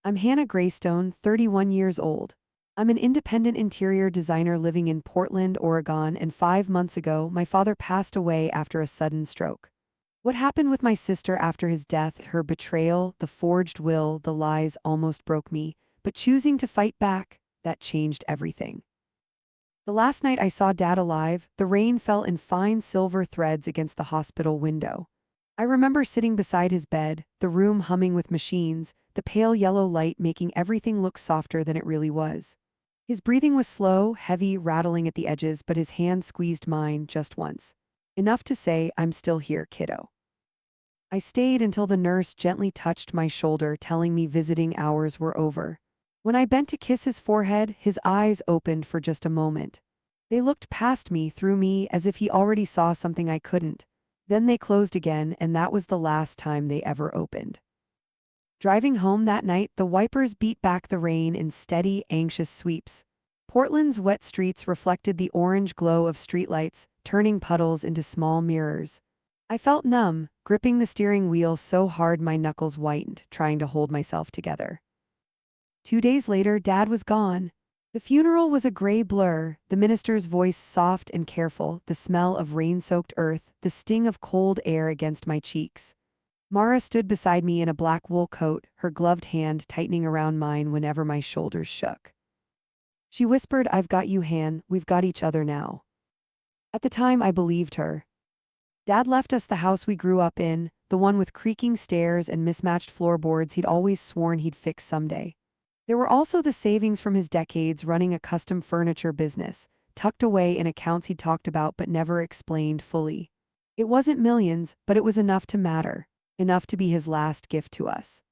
I'm Hannah Greystone, 31 years old. I'm an independent interior designer living in Portland, Oregon, and 5 months ago, my father passed away after a sudden stroke. What happened with my sister after his death, her betrayal, the forged will, the lies almost broke me, but choosing to fight back, that changed everything. The last night I saw Dad alive, the rain fell in fine silver threads against the hospital window. I remember sitting beside his bed, the room humming with machines, the pale yellow light making everything look softer than it really was. His breathing was slow, heavy, rattling at the edges, but his hand squeezed mine just once. Enough to say, "I'm still here, kiddo." I stayed until the nurse gently touched my shoulder, telling me visiting hours were over. When I bent to kiss his forehead, his eyes opened for just a moment. They looked past me, through me, as if he already saw something I couldn't. Then they closed again, and that was the last time they ever opened. Driving home that night, the wipers beat back the rain in steady, anxious sweeps. Portland's wet streets reflected the orange glow of streetlights, turning puddles into small mirrors. I felt numb, gripping the steering wheel so hard my knuckles whitened, trying to hold myself together. 2 days later, Dad was gone. The funeral was a gray blur, the minister's voice soft and careful, the smell of rain-soaked earth, the sting of cold air against my cheeks. Mara stood beside me in a black wool coat, her gloved hand tightening around mine whenever my shoulders shook. She whispered, "I've got you, Han, we've got each other now." At the time, I believed her. Dad left us the house we grew up in, the one with creaking stairs and mismatched floorboards he'd always sworn he'd fix someday. There were also the savings from his decades running a custom furniture business, tucked away in accounts he'd talked about but never explained fully. It wasn't millions, but it was enough to matter, enough to be his last gift to us.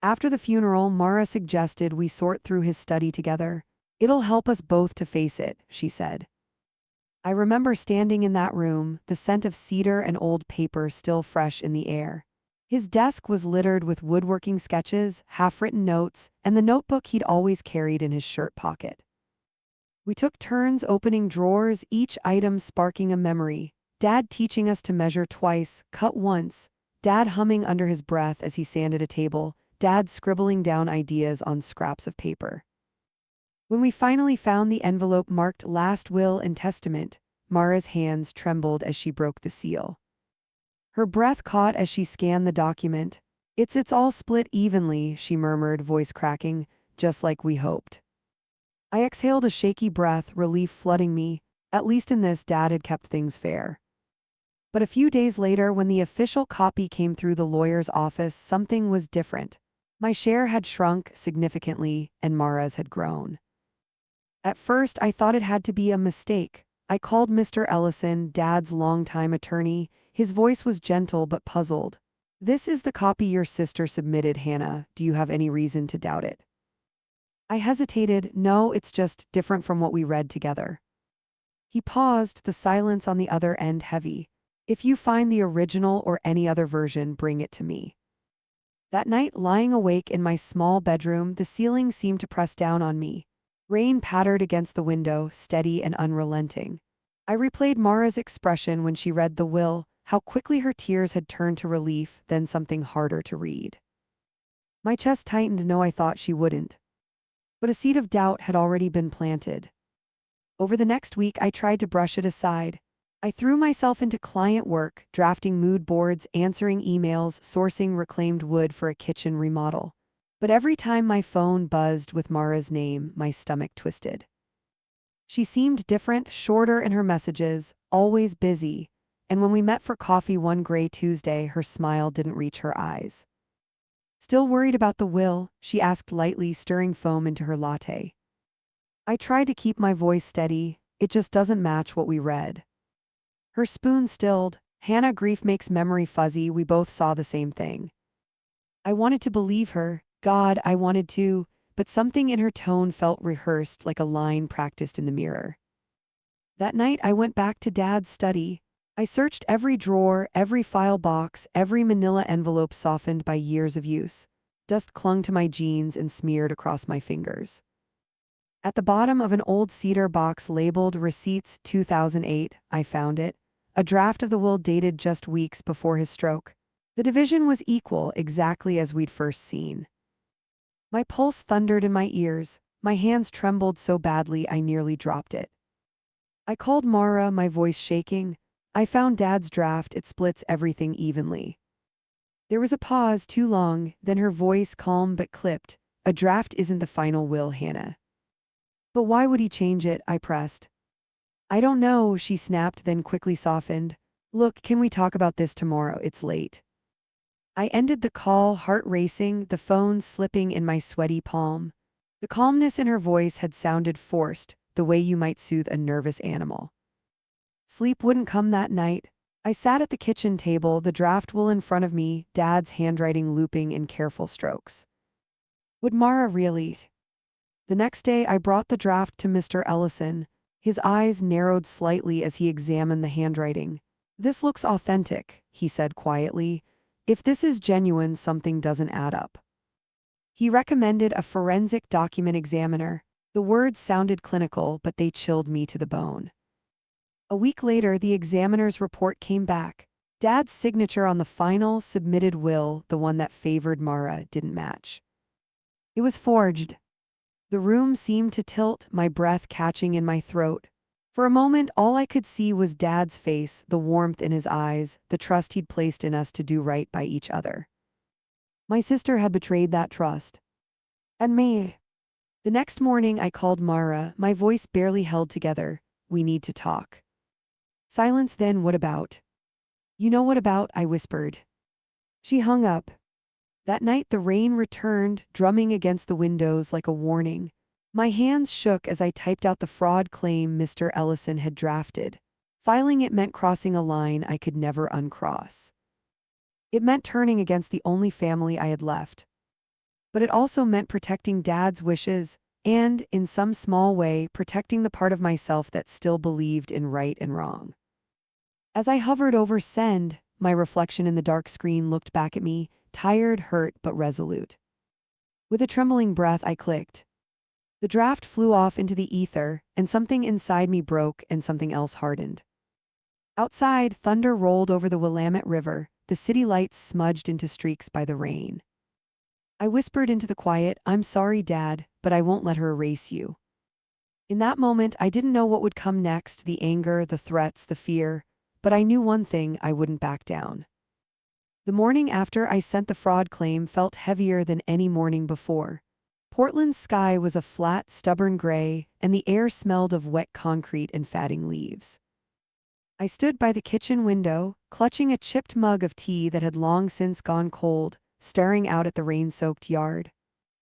After the funeral, Mara suggested we sort through his study together. "It'll help us both to face it," she said. I remember standing in that room, the scent of cedar and old paper still fresh in the air. His desk was littered with woodworking sketches, half-written notes, and the notebook he'd always carried in his shirt pocket. We took turns opening drawers, each item sparking a memory. Dad teaching us to measure twice, cut once. Dad humming under his breath as he sanded a table. Dad scribbling down ideas on scraps of paper. When we finally found the envelope marked "Last Will and Testament," Mara's hands trembled as she broke the seal. Her breath caught as she scanned the document. It's all split evenly," she murmured, voice cracking, "just like we hoped." I exhaled a shaky breath, relief flooding me. At least in this, Dad had kept things fair. But a few days later, when the official copy came through the lawyer's office, something was different. My share had shrunk significantly, and Mara's had grown. At first, I thought it had to be a mistake. I called Mr. Ellison, Dad's longtime attorney. His voice was gentle but puzzled. "This is the copy your sister submitted, Hannah. Do you have any reason to doubt it?" I hesitated. "No, it's just different from what we read together." He paused, the silence on the other end heavy. "If you find the original or any other version, bring it to me." That night, lying awake in my small bedroom, the ceiling seemed to press down on me. Rain pattered against the window, steady and unrelenting. I replayed Mara's expression when she read the will, how quickly her tears had turned to relief, then something harder to read. My chest tightened. No, I thought she wouldn't. But a seed of doubt had already been planted. Over the next week, I tried to brush it aside. I threw myself into client work, drafting mood boards, answering emails, sourcing reclaimed wood for a kitchen remodel. But every time my phone buzzed with Mara's name, my stomach twisted. She seemed different, shorter in her messages, always busy, and when we met for coffee one gray Tuesday, her smile didn't reach her eyes. "Still worried about the will?" she asked lightly, stirring foam into her latte. I tried to keep my voice steady. "It just doesn't match what we read." Her spoon stilled. "Hannah, grief makes memory fuzzy. We both saw the same thing." I wanted to believe her. God, I wanted to, but something in her tone felt rehearsed, like a line practiced in the mirror. That night, I went back to Dad's study. I searched every drawer, every file box, every manila envelope softened by years of use. Dust clung to my jeans and smeared across my fingers. At the bottom of an old cedar box labeled Receipts 2008, I found it, a draft of the will dated just weeks before his stroke. The division was equal, exactly as we'd first seen. My pulse thundered in my ears. My hands trembled so badly I nearly dropped it. I called Mara, my voice shaking. I found Dad's draft, it splits everything evenly. There was a pause too long, then her voice calm but clipped. A draft isn't the final will, Hannah. But why would he change it? I pressed. I don't know, she snapped, then quickly softened. Look, can we talk about this tomorrow? It's late. I ended the call, heart racing, the phone slipping in my sweaty palm. The calmness in her voice had sounded forced, the way you might soothe a nervous animal. Sleep wouldn't come that night. I sat at the kitchen table, the draft will in front of me, Dad's handwriting looping in careful strokes. Would Mara really? The next day I brought the draft to Mr. Ellison. His eyes narrowed slightly as he examined the handwriting. This looks authentic, he said quietly. If this is genuine, something doesn't add up. He recommended a forensic document examiner. The words sounded clinical, but they chilled me to the bone. A week later, the examiner's report came back. Dad's signature on the final submitted will, the one that favored Mara, didn't match. It was forged. The room seemed to tilt, my breath catching in my throat. For a moment, all I could see was Dad's face, the warmth in his eyes, the trust he'd placed in us to do right by each other. My sister had betrayed that trust. And me. The next morning, I called Mara, my voice barely held together. We need to talk. Silence, then what about? You know what about, I whispered. She hung up. That night the rain returned, drumming against the windows like a warning. My hands shook as I typed out the fraud claim Mr. Ellison had drafted. Filing it meant crossing a line I could never uncross. It meant turning against the only family I had left. But it also meant protecting Dad's wishes and, in some small way, protecting the part of myself that still believed in right and wrong. As I hovered over send, my reflection in the dark screen looked back at me, tired, hurt, but resolute. With a trembling breath, I clicked. The draft flew off into the ether, and something inside me broke and something else hardened. Outside, thunder rolled over the Willamette River, the city lights smudged into streaks by the rain. I whispered into the quiet, I'm sorry, Dad, but I won't let her erase you. In that moment, I didn't know what would come next, the anger, the threats, the fear, but I knew one thing, I wouldn't back down. The morning after I sent the fraud claim felt heavier than any morning before. Portland's sky was a flat, stubborn gray, and the air smelled of wet concrete and fatting leaves. I stood by the kitchen window, clutching a chipped mug of tea that had long since gone cold, staring out at the rain-soaked yard.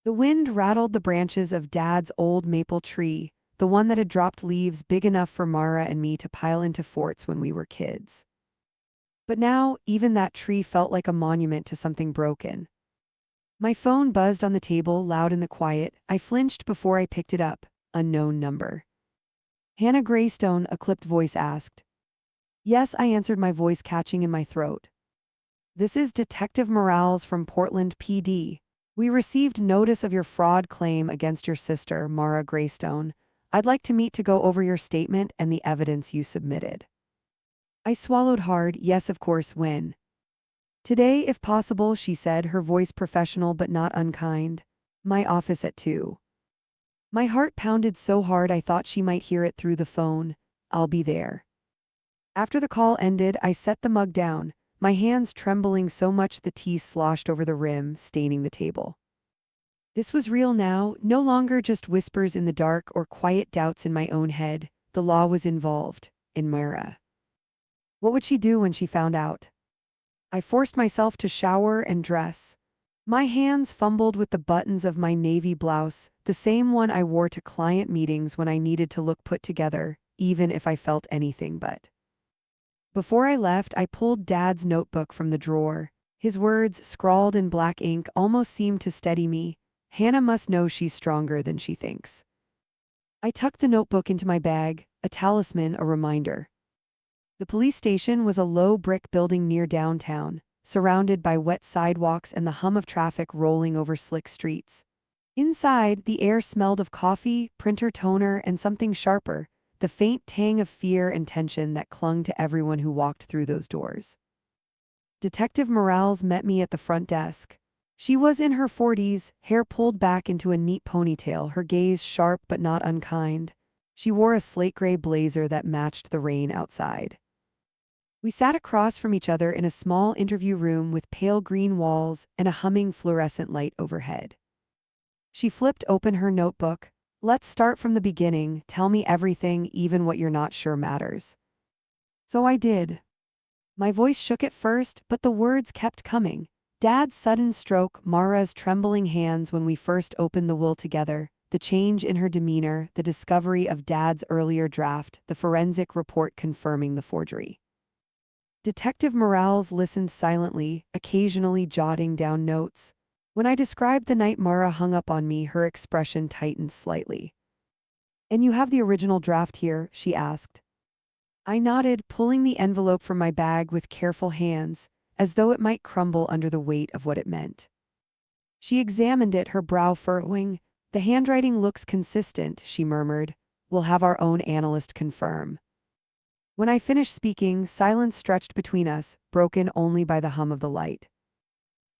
The wind rattled the branches of Dad's old maple tree, the one that had dropped leaves big enough for Mara and me to pile into forts when we were kids. But now, even that tree felt like a monument to something broken. My phone buzzed on the table, loud in the quiet. I flinched before I picked it up. Unknown number. Hannah Greystone, a clipped voice asked. Yes, I answered, my voice catching in my throat. This is Detective Morales from Portland PD. We received notice of your fraud claim against your sister, Mara Greystone. I'd like to meet to go over your statement and the evidence you submitted. I swallowed hard. Yes, of course, when? Today, if possible, she said, her voice professional but not unkind. My office at 2. My heart pounded so hard I thought she might hear it through the phone. I'll be there. After the call ended, I set the mug down, my hands trembling so much the tea sloshed over the rim, staining the table. This was real now, no longer just whispers in the dark or quiet doubts in my own head. The law was involved, in Mara. What would she do when she found out? I forced myself to shower and dress. My hands fumbled with the buttons of my navy blouse, the same one I wore to client meetings when I needed to look put together, even if I felt anything but. Before I left, I pulled Dad's notebook from the drawer. His words, scrawled in black ink, almost seemed to steady me. Hannah must know she's stronger than she thinks. I tucked the notebook into my bag, a talisman, a reminder. The police station was a low brick building near downtown, surrounded by wet sidewalks and the hum of traffic rolling over slick streets. Inside, the air smelled of coffee, printer toner, and something sharper, the faint tang of fear and tension that clung to everyone who walked through those doors. Detective Morales met me at the front desk. She was in her 40s, hair pulled back into a neat ponytail, her gaze sharp but not unkind. She wore a slate gray blazer that matched the rain outside. We sat across from each other in a small interview room with pale green walls and a humming fluorescent light overhead. She flipped open her notebook. "Let's start from the beginning. Tell me everything, even what you're not sure matters." So I did. My voice shook at first, but the words kept coming. Dad's sudden stroke, Mara's trembling hands when we first opened the will together, the change in her demeanor, the discovery of Dad's earlier draft, the forensic report confirming the forgery. Detective Morales listened silently, occasionally jotting down notes. When I described the night Mara hung up on me, her expression tightened slightly. "And you have the original draft here?" she asked. I nodded, pulling the envelope from my bag with careful hands, as though it might crumble under the weight of what it meant. She examined it, her brow furrowing. "The handwriting looks consistent," she murmured. "We'll have our own analyst confirm." When I finished speaking, silence stretched between us, broken only by the hum of the light.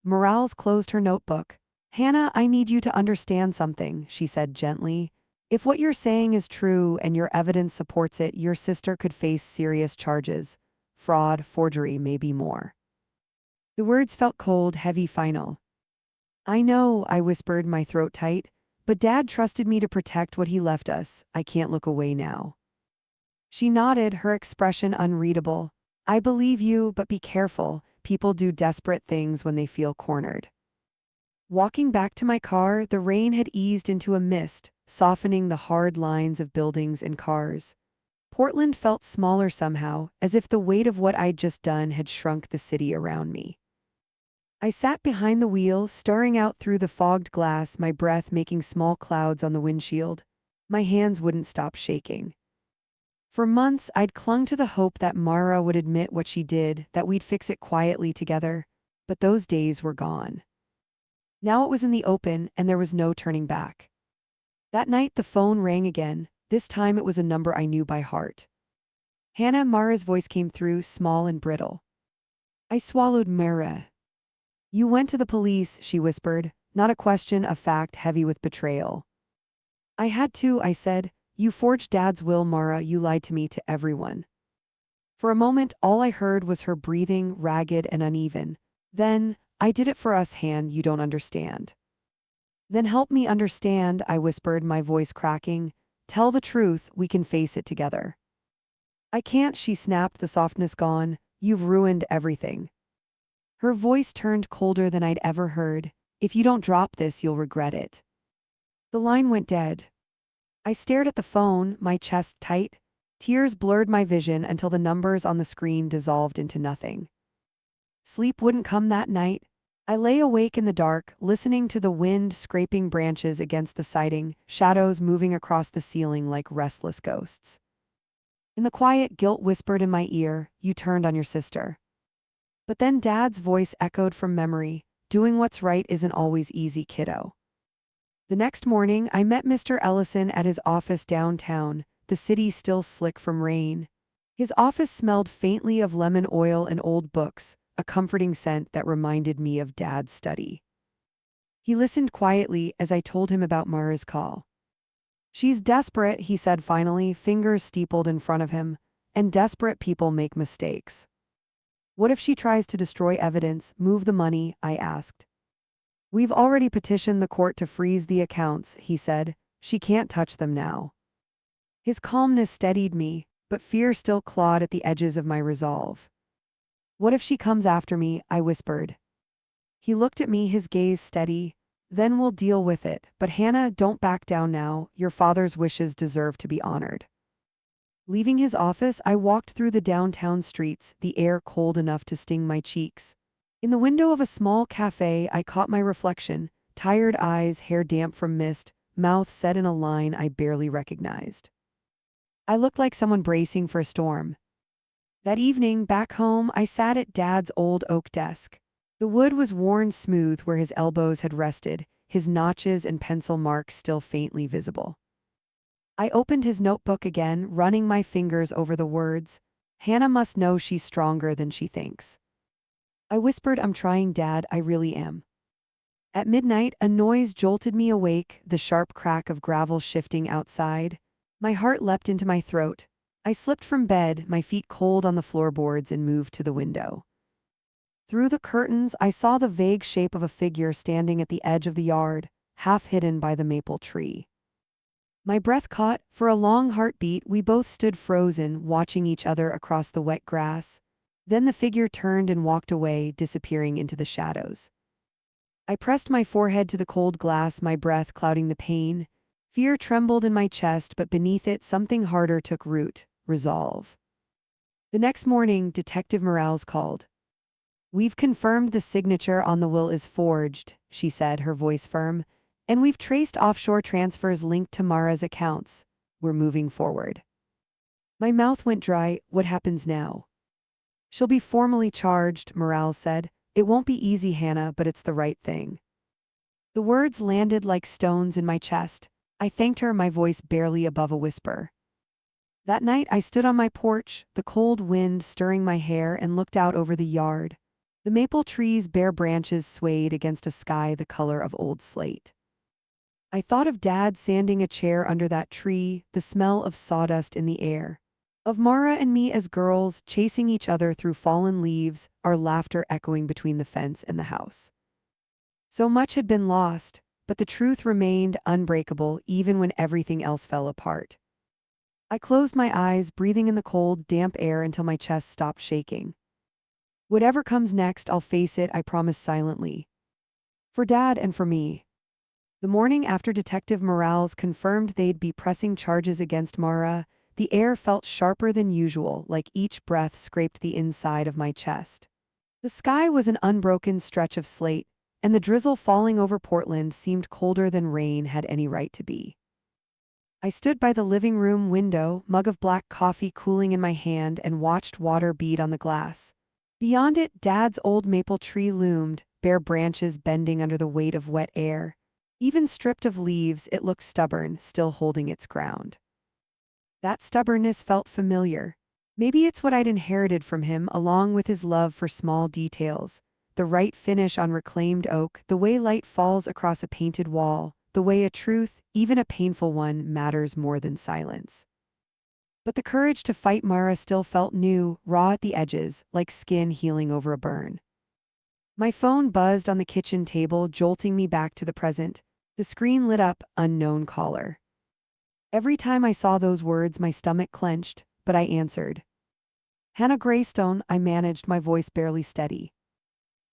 Morales closed her notebook. "Hannah, I need you to understand something," she said gently. "If what you're saying is true and your evidence supports it, your sister could face serious charges. Fraud, forgery, maybe more." The words felt cold, heavy, final. "I know," I whispered, my throat tight, "but Dad trusted me to protect what he left us. I can't look away now." She nodded, her expression unreadable. "I believe you, but be careful. People do desperate things when they feel cornered." Walking back to my car, the rain had eased into a mist, softening the hard lines of buildings and cars. Portland felt smaller somehow, as if the weight of what I'd just done had shrunk the city around me. I sat behind the wheel, staring out through the fogged glass, my breath making small clouds on the windshield. My hands wouldn't stop shaking. For months, I'd clung to the hope that Mara would admit what she did, that we'd fix it quietly together. But those days were gone. Now it was in the open, and there was no turning back. That night, the phone rang again. This time it was a number I knew by heart. Hannah, Mara's voice came through, small and brittle. I swallowed. "Mara. You went to the police," she whispered. "Not a question, a fact heavy with betrayal." "I had to," I said. "You forged Dad's will, Mara. You lied to me, to everyone." For a moment, all I heard was her breathing, ragged and uneven. Then, "I did it for us, Han. You don't understand." "Then help me understand," I whispered, my voice cracking. "Tell the truth, we can face it together." "I can't," she snapped, the softness gone. "You've ruined everything." Her voice turned colder than I'd ever heard. "If you don't drop this, you'll regret it." The line went dead. I stared at the phone, my chest tight. Tears blurred my vision until the numbers on the screen dissolved into nothing. Sleep wouldn't come that night. I lay awake in the dark, listening to the wind scraping branches against the siding, shadows moving across the ceiling like restless ghosts. In the quiet, guilt whispered in my ear, "You turned on your sister." But then Dad's voice echoed from memory, "Doing what's right isn't always easy, kiddo." The next morning, I met Mr. Ellison at his office downtown, the city still slick from rain. His office smelled faintly of lemon oil and old books, a comforting scent that reminded me of Dad's study. He listened quietly as I told him about Mara's call. "She's desperate," he said finally, fingers steepled in front of him, "and desperate people make mistakes." "What if she tries to destroy evidence, move the money?" I asked. "We've already petitioned the court to freeze the accounts," he said. "She can't touch them now." His calmness steadied me, but fear still clawed at the edges of my resolve. "What if she comes after me?" I whispered. He looked at me, his gaze steady. "Then we'll deal with it. But Hannah, don't back down now. Your father's wishes deserve to be honored." Leaving his office, I walked through the downtown streets, the air cold enough to sting my cheeks. In the window of a small cafe, I caught my reflection, tired eyes, hair damp from mist, mouth set in a line I barely recognized. I looked like someone bracing for a storm. That evening, back home, I sat at Dad's old oak desk. The wood was worn smooth where his elbows had rested, his notches and pencil marks still faintly visible. I opened his notebook again, running my fingers over the words. "Hannah must know she's stronger than she thinks." I whispered, "I'm trying, Dad, I really am." At midnight, a noise jolted me awake, the sharp crack of gravel shifting outside. My heart leapt into my throat. I slipped from bed, my feet cold on the floorboards, and moved to the window. Through the curtains, I saw the vague shape of a figure standing at the edge of the yard, half hidden by the maple tree. My breath caught. For a long heartbeat, we both stood frozen, watching each other across the wet grass. Then the figure turned and walked away, disappearing into the shadows. I pressed my forehead to the cold glass, my breath clouding the pain. Fear trembled in my chest, but beneath it something harder took root: resolve. The next morning, Detective Morales called. "We've confirmed the signature on the will is forged," she said, her voice firm. "And we've traced offshore transfers linked to Mara's accounts. We're moving forward." My mouth went dry. What happens now? "She'll be formally charged," Morales said. "It won't be easy, Hannah, but it's the right thing." The words landed like stones in my chest. I thanked her, my voice barely above a whisper. That night I stood on my porch, the cold wind stirring my hair, and looked out over the yard. The maple tree's bare branches swayed against a sky the color of old slate. I thought of Dad sanding a chair under that tree, the smell of sawdust in the air. Of Mara and me as girls, chasing each other through fallen leaves, our laughter echoing between the fence and the house. So much had been lost, but the truth remained unbreakable even when everything else fell apart. I closed my eyes, breathing in the cold, damp air until my chest stopped shaking. Whatever comes next, I'll face it, I promised silently. For Dad and for me. The morning after Detective Morales confirmed they'd be pressing charges against Mara, the air felt sharper than usual, like each breath scraped the inside of my chest. The sky was an unbroken stretch of slate, and the drizzle falling over Portland seemed colder than rain had any right to be. I stood by the living room window, mug of black coffee cooling in my hand, and watched water bead on the glass. Beyond it, Dad's old maple tree loomed, bare branches bending under the weight of wet air. Even stripped of leaves, it looked stubborn, still holding its ground. That stubbornness felt familiar. Maybe it's what I'd inherited from him, along with his love for small details. The right finish on reclaimed oak, the way light falls across a painted wall, the way a truth, even a painful one, matters more than silence. But the courage to fight Mara still felt new, raw at the edges, like skin healing over a burn. My phone buzzed on the kitchen table, jolting me back to the present. The screen lit up, unknown caller. Every time I saw those words, my stomach clenched, but I answered. "Hannah Greystone," I managed, my voice barely steady.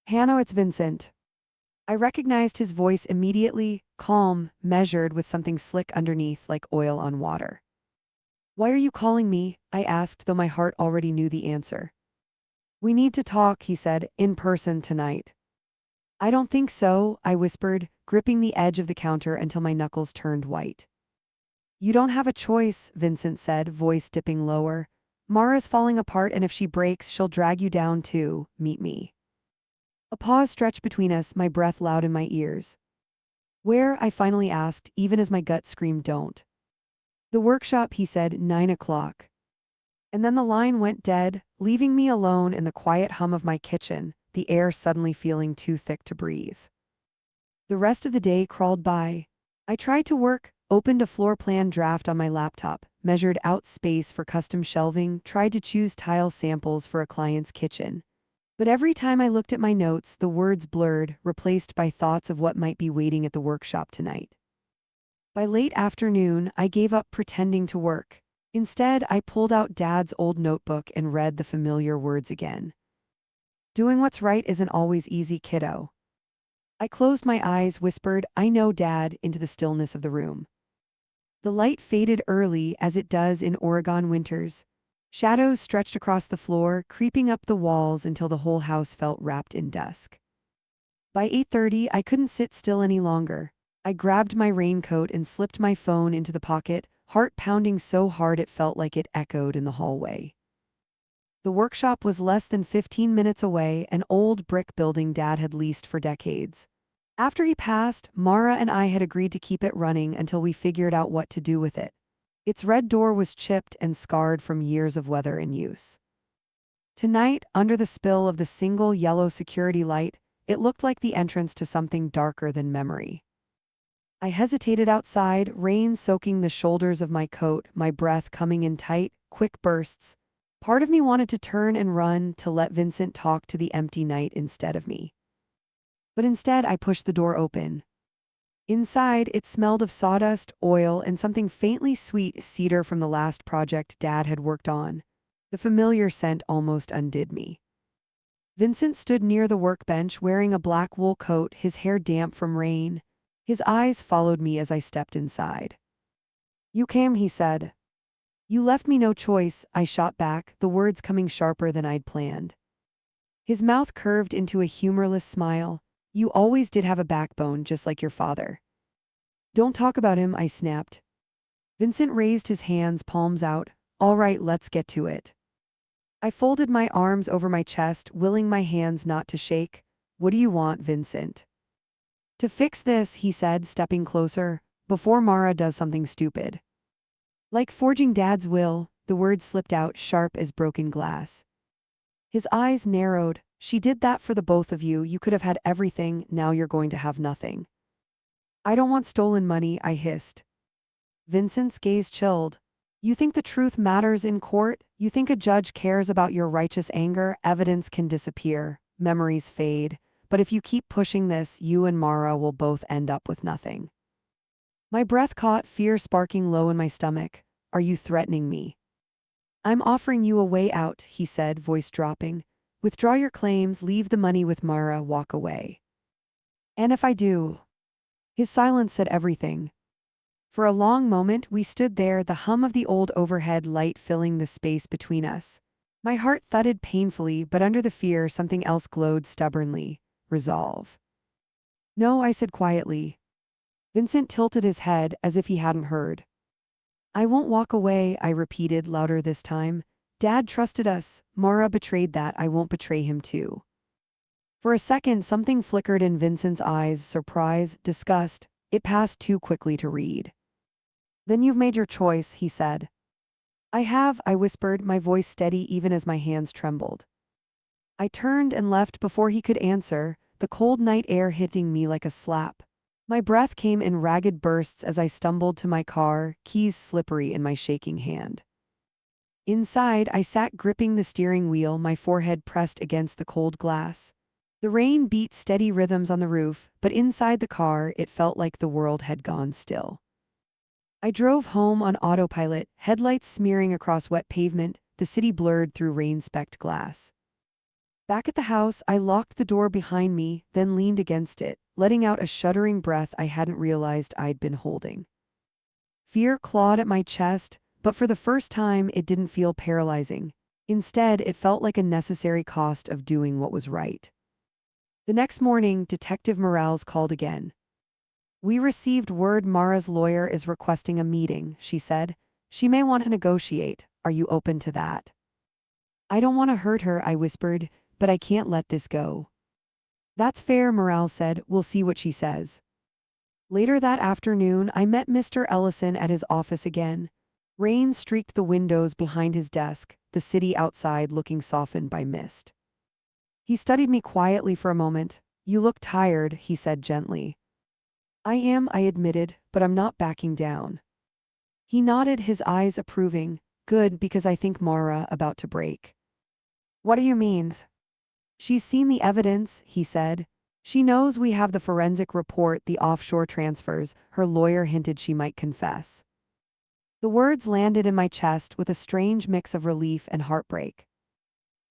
"Hannah, it's Vincent." I recognized his voice immediately, calm, measured, with something slick underneath, like oil on water. "Why are you calling me?" I asked, though my heart already knew the answer. "We need to talk," he said, "in person tonight." "I don't think so," I whispered, gripping the edge of the counter until my knuckles turned white. "You don't have a choice," Vincent said, voice dipping lower. "Mara's falling apart, and if she breaks, she'll drag you down too. Meet me." A pause stretched between us, my breath loud in my ears. "Where?" I finally asked, even as my gut screamed don't. "The workshop," he said, 9 o'clock. And then the line went dead, leaving me alone in the quiet hum of my kitchen, the air suddenly feeling too thick to breathe. The rest of the day crawled by. I tried to work, opened a floor plan draft on my laptop, measured out space for custom shelving, tried to choose tile samples for a client's kitchen. But every time I looked at my notes, the words blurred, replaced by thoughts of what might be waiting at the workshop tonight. By late afternoon, I gave up pretending to work. Instead, I pulled out Dad's old notebook and read the familiar words again. "Doing what's right isn't always easy, kiddo." I closed my eyes, whispered, "I know, Dad," into the stillness of the room. The light faded early, as it does in Oregon winters. Shadows stretched across the floor, creeping up the walls until the whole house felt wrapped in dusk. By 8:30, I couldn't sit still any longer. I grabbed my raincoat and slipped my phone into the pocket, heart pounding so hard it felt like it echoed in the hallway. The workshop was less than 15 minutes away, an old brick building Dad had leased for decades. After he passed, Mara and I had agreed to keep it running until we figured out what to do with it. Its red door was chipped and scarred from years of weather and use. Tonight, under the spill of the single yellow security light, It looked like the entrance to something darker than memory. I hesitated outside, rain soaking the shoulders of my coat, my breath coming in tight, quick bursts. Part of me wanted to turn and run to let Vincent talk to the empty night instead of me. But instead, I pushed the door open. Inside, it smelled of sawdust, oil, and something faintly sweet, cedar from the last project Dad had worked on. The familiar scent almost undid me. Vincent stood near the workbench wearing a black wool coat, his hair damp from rain. His eyes followed me as I stepped inside. "You came," he said. "You left me no choice," I shot back, the words coming sharper than I'd planned. His mouth curved into a humorless smile. "You always did have a backbone, just like your father." "Don't talk about him," I snapped. Vincent raised his hands, palms out. "All right, let's get to it." I folded my arms over my chest, willing my hands not to shake. "What do you want, Vincent?" "To fix this," he said, stepping closer, "before Mara does something stupid." Like forging Dad's will, the words slipped out, sharp as broken glass. His eyes narrowed. "She did that for the both of you. You could have had everything, now you're going to have nothing." "I don't want stolen money," I hissed. Vincent's gaze chilled. "You think the truth matters in court? You think a judge cares about your righteous anger? Evidence can disappear, memories fade, but if you keep pushing this, you and Mara will both end up with nothing." My breath caught, fear sparking low in my stomach. "Are you threatening me?" "I'm offering you a way out," he said, voice dropping. "Withdraw your claims, leave the money with Mara, walk away." "And if I do?" His silence said everything. For a long moment, we stood there, the hum of the old overhead light filling the space between us. My heart thudded painfully, but under the fear, something else glowed stubbornly. Resolve. "No," I said quietly. Vincent tilted his head as if he hadn't heard. "I won't walk away," I repeated, louder this time. "Dad trusted us. Mara betrayed that. I won't betray him too." For a second, something flickered in Vincent's eyes, surprise, disgust. It passed too quickly to read. "Then you've made your choice," he said. "I have," I whispered, my voice steady even as my hands trembled. I turned and left before he could answer, the cold night air hitting me like a slap. My breath came in ragged bursts as I stumbled to my car, keys slippery in my shaking hand. Inside, I sat gripping the steering wheel, my forehead pressed against the cold glass. The rain beat steady rhythms on the roof, but inside the car, it felt like the world had gone still. I drove home on autopilot, headlights smearing across wet pavement, the city blurred through rain-specked glass. Back at the house, I locked the door behind me, then leaned against it, letting out a shuddering breath I hadn't realized I'd been holding. Fear clawed at my chest, but for the first time it didn't feel paralyzing. Instead, it felt like a necessary cost of doing what was right. The next morning, Detective Morales called again. "We received word Mara's lawyer is requesting a meeting," she said. "She may want to negotiate. Are you open to that?" "I don't want to hurt her," I whispered, "but I can't let this go." "That's fair," Morales said. "We'll see what she says." Later that afternoon, I met Mr. Ellison at his office again. Rain streaked the windows behind his desk, the city outside looking softened by mist. He studied me quietly for a moment. "You look tired," he said gently. "I am," I admitted, "but I'm not backing down." He nodded, his eyes approving. "Good, because I think Mara about to break." "What do you mean?" "She's seen the evidence," he said. "She knows we have the forensic report, the offshore transfers. Her lawyer hinted she might confess." The words landed in my chest with a strange mix of relief and heartbreak.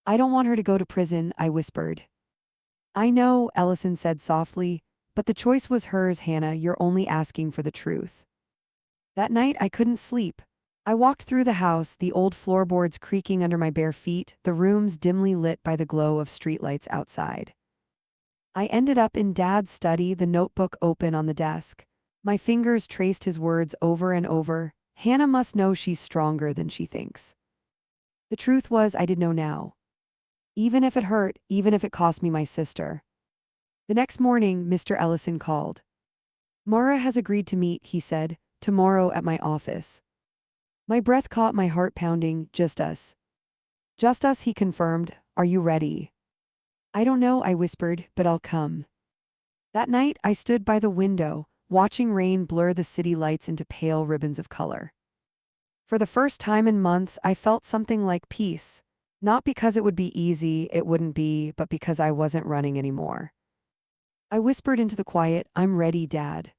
"I don't want her to go to prison," I whispered. "I know," Ellison said softly, "but the choice was hers, Hannah. You're only asking for the truth." That night I couldn't sleep. I walked through the house, the old floorboards creaking under my bare feet, the rooms dimly lit by the glow of streetlights outside. I ended up in Dad's study, the notebook open on the desk. My fingers traced his words over and over. "Hannah must know she's stronger than she thinks." The truth was, I did know now. Even if it hurt, even if it cost me my sister. The next morning, Mr. Ellison called. "Mara has agreed to meet," he said, "tomorrow at my office." My breath caught, my heart pounding. "Just us." "Just us," he confirmed. "Are you ready?" I don't know, I whispered, but I'll come. That night, I stood by the window, watching rain blur the city lights into pale ribbons of color. For the first time in months, I felt something like peace. Not because it would be easy, it wouldn't be, but because I wasn't running anymore. I whispered into the quiet, I'm ready, Dad.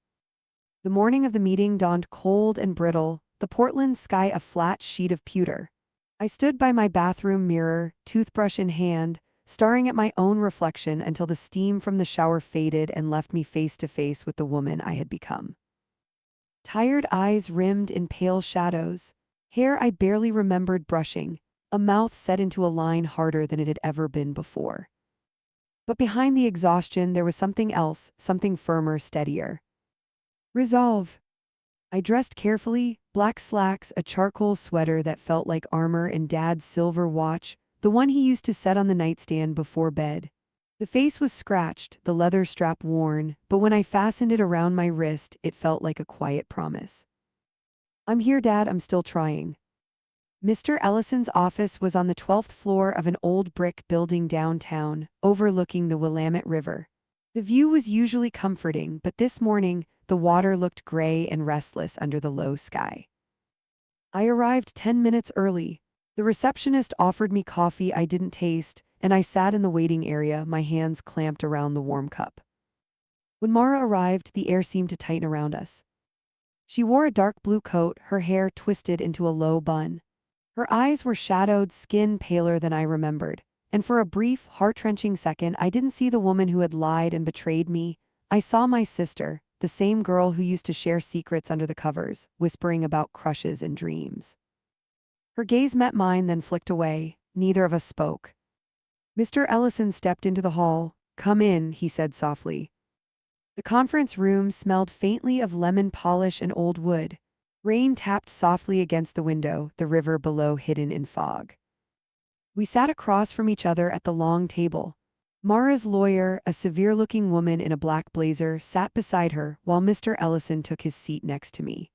The morning of the meeting dawned cold and brittle, the Portland sky a flat sheet of pewter. I stood by my bathroom mirror, toothbrush in hand, staring at my own reflection until the steam from the shower faded and left me face to face with the woman I had become. Tired eyes rimmed in pale shadows, hair I barely remembered brushing, a mouth set into a line harder than it had ever been before. But behind the exhaustion there was something else, something firmer, steadier. Resolve. I dressed carefully, black slacks, a charcoal sweater that felt like armor, and Dad's silver watch, the one he used to set on the nightstand before bed. The face was scratched, the leather strap worn, but when I fastened it around my wrist, it felt like a quiet promise. I'm here, Dad, I'm still trying. Mr. Ellison's office was on the 12th floor of an old brick building downtown, overlooking the Willamette River. The view was usually comforting, but this morning, the water looked gray and restless under the low sky. I arrived 10 minutes early. The receptionist offered me coffee I didn't taste, and I sat in the waiting area, my hands clamped around the warm cup. When Mara arrived, the air seemed to tighten around us. She wore a dark blue coat, her hair twisted into a low bun. Her eyes were shadowed, skin paler than I remembered, and for a brief, heart-wrenching second I didn't see the woman who had lied and betrayed me. I saw my sister, the same girl who used to share secrets under the covers, whispering about crushes and dreams. Her gaze met mine, then flicked away. Neither of us spoke. Mr. Ellison stepped into the hall. Come in, he said softly. The conference room smelled faintly of lemon polish and old wood. Rain tapped softly against the window, the river below hidden in fog. We sat across from each other at the long table. Mara's lawyer, a severe-looking woman in a black blazer, sat beside her, while Mr. Ellison took his seat next to me.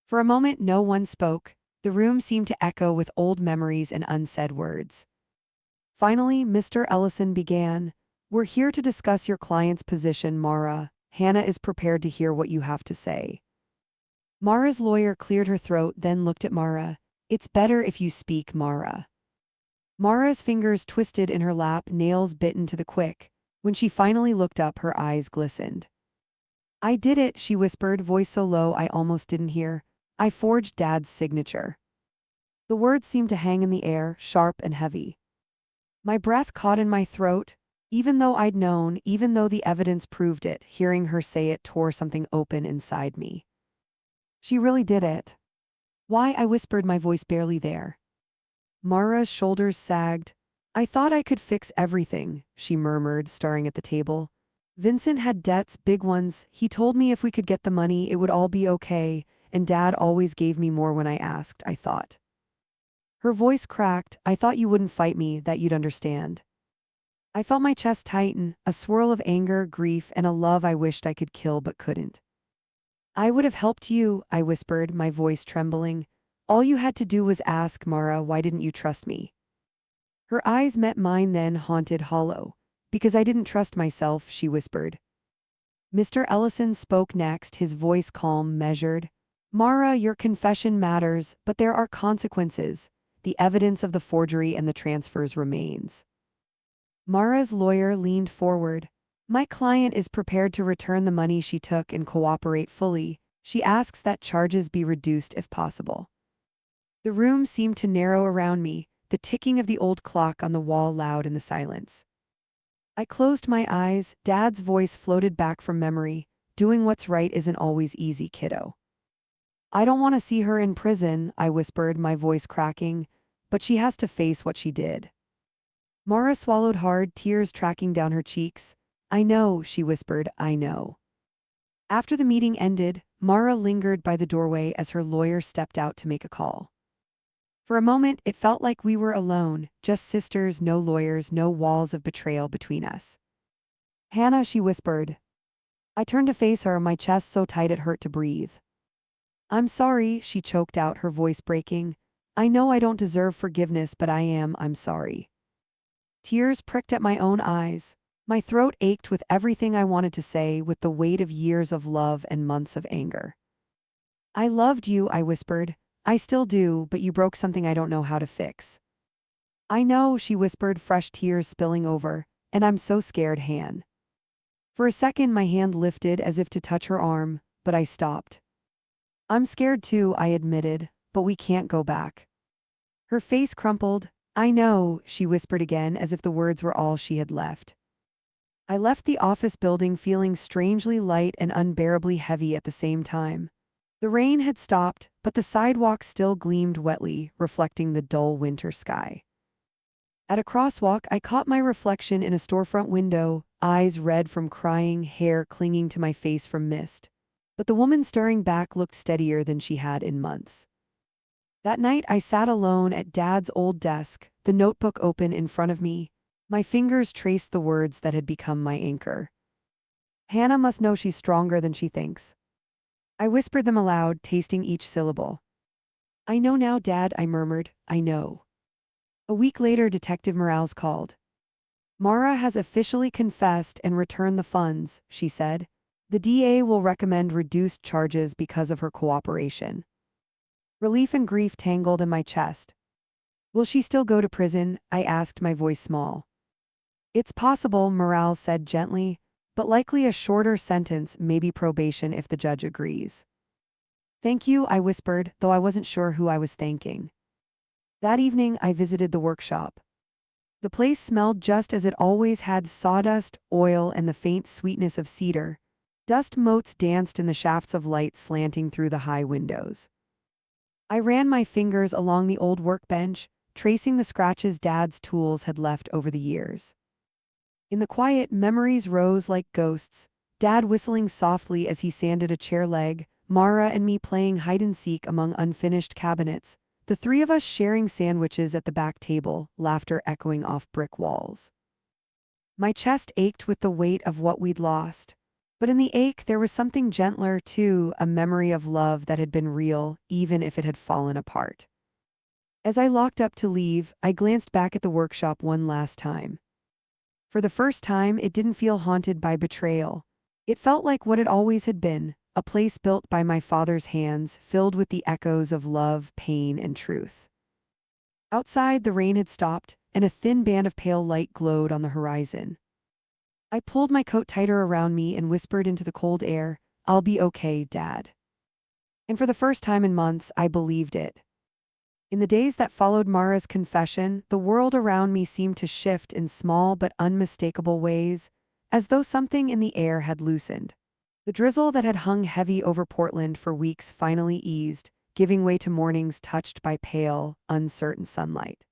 For a moment no one spoke. The room seemed to echo with old memories and unsaid words. Finally, Mr. Ellison began. We're here to discuss your client's position, Mara. Hannah is prepared to hear what you have to say. Mara's lawyer cleared her throat, then looked at Mara. It's better if you speak, Mara. Mara's fingers twisted in her lap, nails bitten to the quick. When she finally looked up, her eyes glistened. I did it, she whispered, voice so low I almost didn't hear. I forged Dad's signature. The words seemed to hang in the air, sharp and heavy. My breath caught in my throat. Even though I'd known, even though the evidence proved it, hearing her say it tore something open inside me. She really did it. Why? I whispered, my voice barely there. Mara's shoulders sagged. I thought I could fix everything, she murmured, staring at the table. Vincent had debts, big ones. He told me if we could get the money, it would all be okay, and Dad always gave me more when I asked, I thought. Her voice cracked. I thought you wouldn't fight me, that you'd understand. I felt my chest tighten, a swirl of anger, grief, and a love I wished I could kill but couldn't. I would have helped you, I whispered, my voice trembling. All you had to do was ask, Mara, why didn't you trust me? Her eyes met mine, then haunted, hollow. Because I didn't trust myself, she whispered. Mr. Ellison spoke next, his voice calm, measured. Mara, your confession matters, but there are consequences. The evidence of the forgery and the transfers remains. Mara's lawyer leaned forward. My client is prepared to return the money she took and cooperate fully. She asks that charges be reduced if possible. The room seemed to narrow around me, the ticking of the old clock on the wall loud in the silence. I closed my eyes. Dad's voice floated back from memory. Doing what's right isn't always easy, kiddo. I don't want to see her in prison, I whispered, my voice cracking, but she has to face what she did. Mara swallowed hard, tears tracking down her cheeks. I know, she whispered, I know. After the meeting ended, Mara lingered by the doorway as her lawyer stepped out to make a call. For a moment, it felt like we were alone, just sisters, no lawyers, no walls of betrayal between us. Hannah, she whispered. I turned to face her, my chest so tight it hurt to breathe. I'm sorry, she choked out, her voice breaking. I know I don't deserve forgiveness, but I'm sorry. Tears pricked at my own eyes. My throat ached with everything I wanted to say, with the weight of years of love and months of anger. I loved you, I whispered. I still do, but you broke something I don't know how to fix. I know, she whispered, fresh tears spilling over, and I'm so scared, Han. For a second, my hand lifted as if to touch her arm, but I stopped. I'm scared too, I admitted, but we can't go back. Her face crumpled. I know, she whispered again, as if the words were all she had left. I left the office building feeling strangely light and unbearably heavy at the same time. The rain had stopped, but the sidewalk still gleamed wetly, reflecting the dull winter sky. At a crosswalk, I caught my reflection in a storefront window, eyes red from crying, hair clinging to my face from mist. But the woman staring back looked steadier than she had in months. That night, I sat alone at Dad's old desk, the notebook open in front of me. My fingers traced the words that had become my anchor. Hannah must know she's stronger than she thinks. I whispered them aloud, tasting each syllable. I know now, Dad, I murmured, I know. A week later, Detective Morales called. Mara has officially confessed and returned the funds, she said. The DA will recommend reduced charges because of her cooperation. Relief and grief tangled in my chest. Will she still go to prison? I asked, my voice small. It's possible, Morales said gently, but likely a shorter sentence, maybe probation if the judge agrees. Thank you, I whispered, though I wasn't sure who I was thanking. That evening, I visited the workshop. The place smelled just as it always had: sawdust, oil, and the faint sweetness of cedar. Dust motes danced in the shafts of light slanting through the high windows. I ran my fingers along the old workbench, tracing the scratches Dad's tools had left over the years. In the quiet, memories rose like ghosts: Dad whistling softly as he sanded a chair leg, Mara and me playing hide-and-seek among unfinished cabinets, the three of us sharing sandwiches at the back table, laughter echoing off brick walls. My chest ached with the weight of what we'd lost. But in the ache there was something gentler too, a memory of love that had been real, even if it had fallen apart. As I locked up to leave, I glanced back at the workshop one last time. For the first time, it didn't feel haunted by betrayal. It felt like what it always had been, a place built by my father's hands, filled with the echoes of love, pain, and truth. Outside, the rain had stopped, and a thin band of pale light glowed on the horizon. I pulled my coat tighter around me and whispered into the cold air, "I'll be okay, Dad." And for the first time in months, I believed it. In the days that followed Mara's confession, the world around me seemed to shift in small but unmistakable ways, as though something in the air had loosened. The drizzle that had hung heavy over Portland for weeks finally eased, giving way to mornings touched by pale, uncertain sunlight.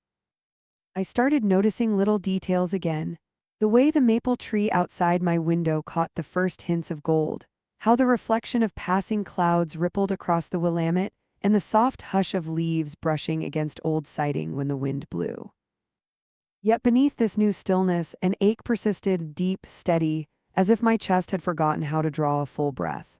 I started noticing little details again: the way the maple tree outside my window caught the first hints of gold, how the reflection of passing clouds rippled across the Willamette, and the soft hush of leaves brushing against old siding when the wind blew. Yet beneath this new stillness, an ache persisted, deep, steady, as if my chest had forgotten how to draw a full breath.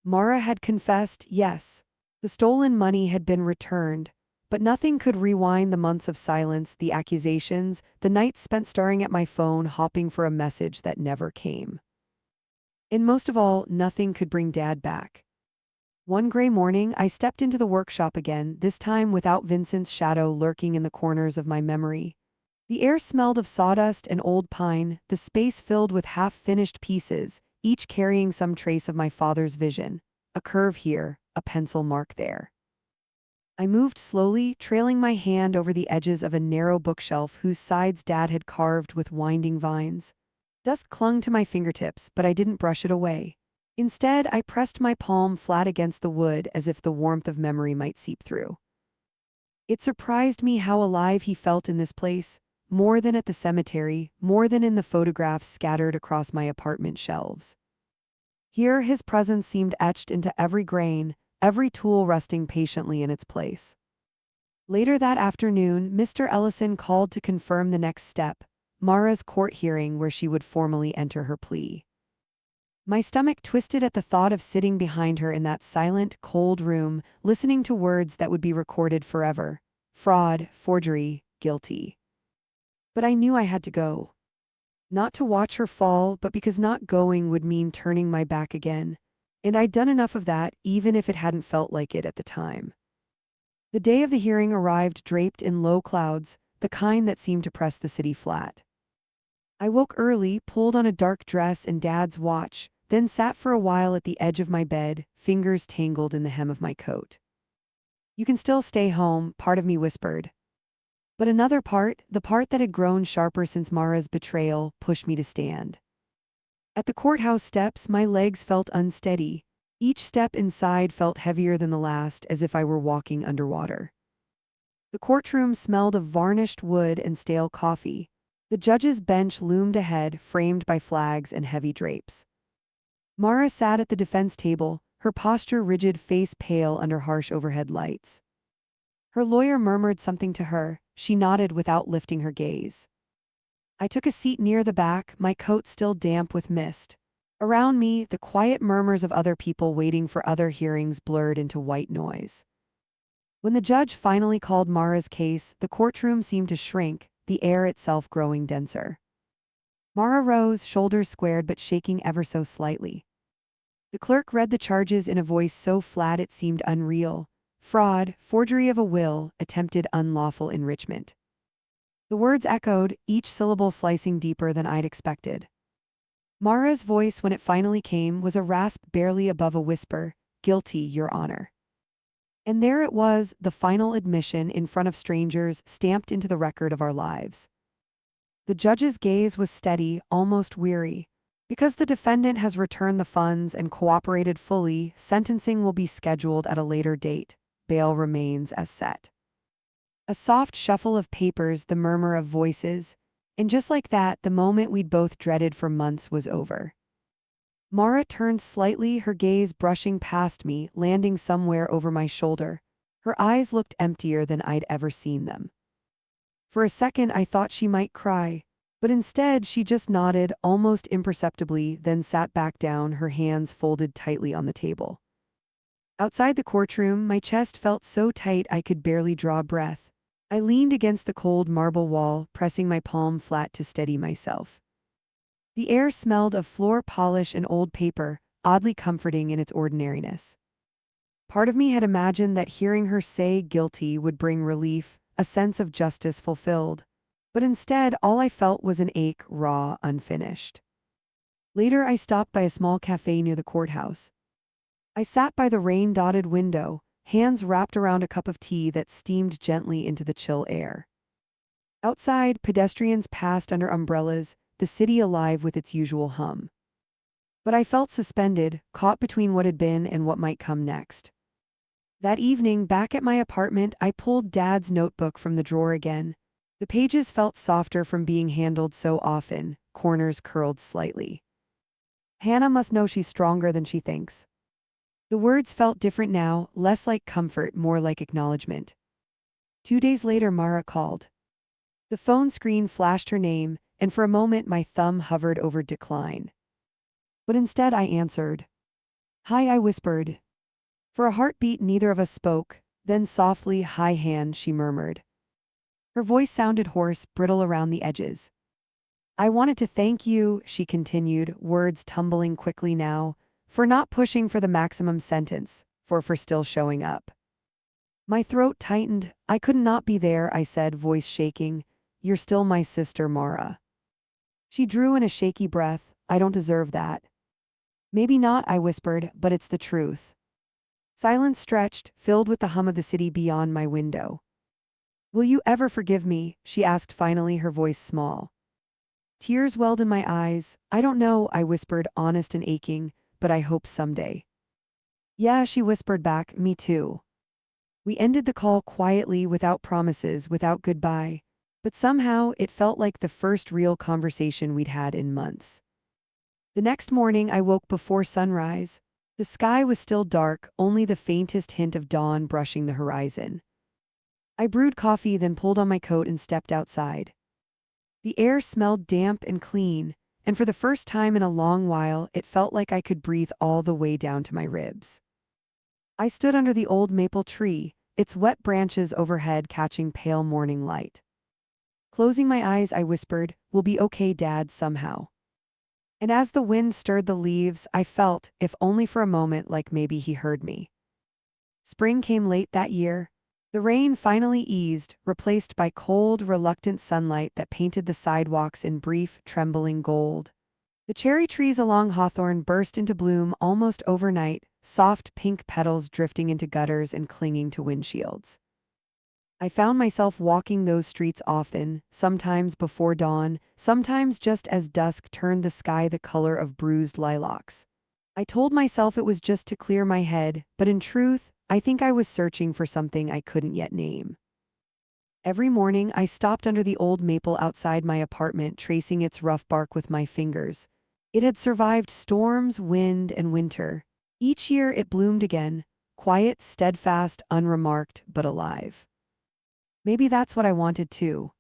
Mara had confessed, yes. The stolen money had been returned, but nothing could rewind the months of silence, the accusations, the nights spent staring at my phone, hoping for a message that never came. And most of all, nothing could bring Dad back. One gray morning, I stepped into the workshop again, this time without Vincent's shadow lurking in the corners of my memory. The air smelled of sawdust and old pine, the space filled with half-finished pieces, each carrying some trace of my father's vision. A curve here, a pencil mark there. I moved slowly, trailing my hand over the edges of a narrow bookshelf whose sides Dad had carved with winding vines. Dust clung to my fingertips, but I didn't brush it away. Instead, I pressed my palm flat against the wood as if the warmth of memory might seep through. It surprised me how alive he felt in this place, more than at the cemetery, more than in the photographs scattered across my apartment shelves. Here, his presence seemed etched into every grain, every tool resting patiently in its place. Later that afternoon, Mr. Ellison called to confirm the next step: Mara's court hearing where she would formally enter her plea. My stomach twisted at the thought of sitting behind her in that silent, cold room, listening to words that would be recorded forever: fraud, forgery, guilty. But I knew I had to go. Not to watch her fall, but because not going would mean turning my back again. And I'd done enough of that, even if it hadn't felt like it at the time. The day of the hearing arrived draped in low clouds, the kind that seemed to press the city flat. I woke early, pulled on a dark dress and Dad's watch, then sat for a while at the edge of my bed, fingers tangled in the hem of my coat. "You can still stay home," part of me whispered. But another part, the part that had grown sharper since Mara's betrayal, pushed me to stand. At the courthouse steps, my legs felt unsteady. Each step inside felt heavier than the last, as if I were walking underwater. The courtroom smelled of varnished wood and stale coffee. The judge's bench loomed ahead, framed by flags and heavy drapes. Mara sat at the defense table, her posture rigid, face pale under harsh overhead lights. Her lawyer murmured something to her. She nodded without lifting her gaze. I took a seat near the back, my coat still damp with mist. Around me, the quiet murmurs of other people waiting for other hearings blurred into white noise. When the judge finally called Mara's case, the courtroom seemed to shrink, the air itself growing denser. Mara rose, shoulders squared but shaking ever so slightly. The clerk read the charges in a voice so flat it seemed unreal: fraud, forgery of a will, attempted unlawful enrichment. The words echoed, each syllable slicing deeper than I'd expected. Mara's voice, when it finally came, was a rasp barely above a whisper: "Guilty, Your Honor." And there it was, the final admission in front of strangers, stamped into the record of our lives. The judge's gaze was steady, almost weary. "Because the defendant has returned the funds and cooperated fully, sentencing will be scheduled at a later date. Bail remains as set." A soft shuffle of papers, the murmur of voices, and just like that, the moment we'd both dreaded for months was over. Mara turned slightly, her gaze brushing past me, landing somewhere over my shoulder. Her eyes looked emptier than I'd ever seen them. For a second I thought she might cry, but instead she just nodded, almost imperceptibly, then sat back down, her hands folded tightly on the table. Outside the courtroom, my chest felt so tight I could barely draw breath. I leaned against the cold marble wall, pressing my palm flat to steady myself. The air smelled of floor polish and old paper, oddly comforting in its ordinariness. Part of me had imagined that hearing her say guilty would bring relief, a sense of justice fulfilled. But instead, all I felt was an ache, raw, unfinished. Later, I stopped by a small cafe near the courthouse. I sat by the rain-dotted window, hands wrapped around a cup of tea that steamed gently into the chill air. Outside, pedestrians passed under umbrellas, the city alive with its usual hum. But I felt suspended, caught between what had been and what might come next. That evening, back at my apartment, I pulled Dad's notebook from the drawer again. The pages felt softer from being handled so often, corners curled slightly. "Hannah must know she's stronger than she thinks." The words felt different now, less like comfort, more like acknowledgement. 2 days later, Mara called. The phone screen flashed her name, and for a moment my thumb hovered over decline. But instead I answered. "Hi," I whispered. For a heartbeat, neither of us spoke, then softly, "Hi, Han," she murmured. Her voice sounded hoarse, brittle around the edges. "I wanted to thank you," she continued, words tumbling quickly now, "for not pushing for the maximum sentence, for still showing up." My throat tightened. "I could not be there," I said, voice shaking. "You're still my sister, Mara." She drew in a shaky breath. "I don't deserve that." "Maybe not," I whispered, "but it's the truth." Silence stretched, filled with the hum of the city beyond my window. "Will you ever forgive me?" she asked finally, her voice small. Tears welled in my eyes. "I don't know," I whispered, honest and aching, "but I hope someday." "Yeah," she whispered back, "me too." We ended the call quietly, without promises, without goodbye. But somehow, it felt like the first real conversation we'd had in months. The next morning, I woke before sunrise. The sky was still dark, only the faintest hint of dawn brushing the horizon. I brewed coffee, then pulled on my coat and stepped outside. The air smelled damp and clean, and for the first time in a long while, it felt like I could breathe all the way down to my ribs. I stood under the old maple tree, its wet branches overhead catching pale morning light. Closing my eyes, I whispered, "We'll be okay, Dad, somehow." And as the wind stirred the leaves, I felt, if only for a moment, like maybe he heard me. Spring came late that year. The rain finally eased, replaced by cold, reluctant sunlight that painted the sidewalks in brief, trembling gold. The cherry trees along Hawthorne burst into bloom almost overnight, soft pink petals drifting into gutters and clinging to windshields. I found myself walking those streets often, sometimes before dawn, sometimes just as dusk turned the sky the color of bruised lilacs. I told myself it was just to clear my head, but in truth, I think I was searching for something I couldn't yet name. Every morning, I stopped under the old maple outside my apartment, tracing its rough bark with my fingers. It had survived storms, wind, and winter. Each year it bloomed again, quiet, steadfast, unremarked, but alive. Maybe that's what I wanted too.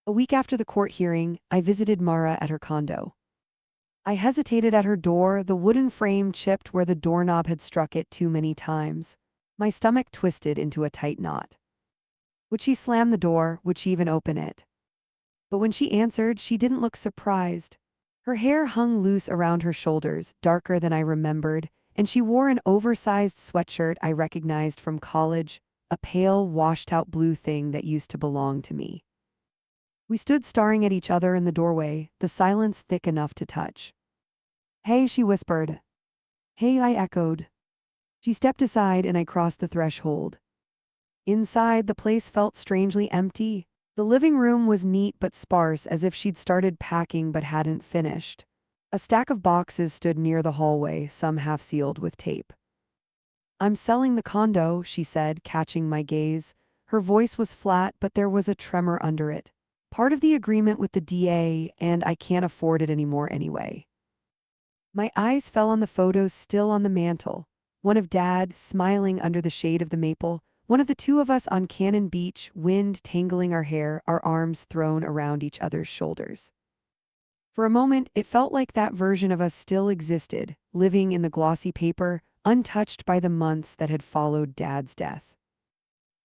A week after the court hearing, I visited Mara at her condo. I hesitated at her door, the wooden frame chipped where the doorknob had struck it too many times. My stomach twisted into a tight knot. Would she slam the door? Would she even open it? But when she answered, she didn't look surprised. Her hair hung loose around her shoulders, darker than I remembered, and she wore an oversized sweatshirt I recognized from college, a pale, washed-out blue thing that used to belong to me. We stood staring at each other in the doorway, the silence thick enough to touch. "Hey," she whispered. "Hey," I echoed. She stepped aside and I crossed the threshold. Inside, the place felt strangely empty. The living room was neat but sparse, as if she'd started packing but hadn't finished. A stack of boxes stood near the hallway, some half-sealed with tape. "I'm selling the condo," she said, catching my gaze. Her voice was flat, but there was a tremor under it. "Part of the agreement with the DA, and I can't afford it anymore anyway." My eyes fell on the photos still on the mantel. One of Dad, smiling under the shade of the maple. One of the two of us on Cannon Beach, wind tangling our hair, our arms thrown around each other's shoulders. For a moment, it felt like that version of us still existed, living in the glossy paper, untouched by the months that had followed Dad's death.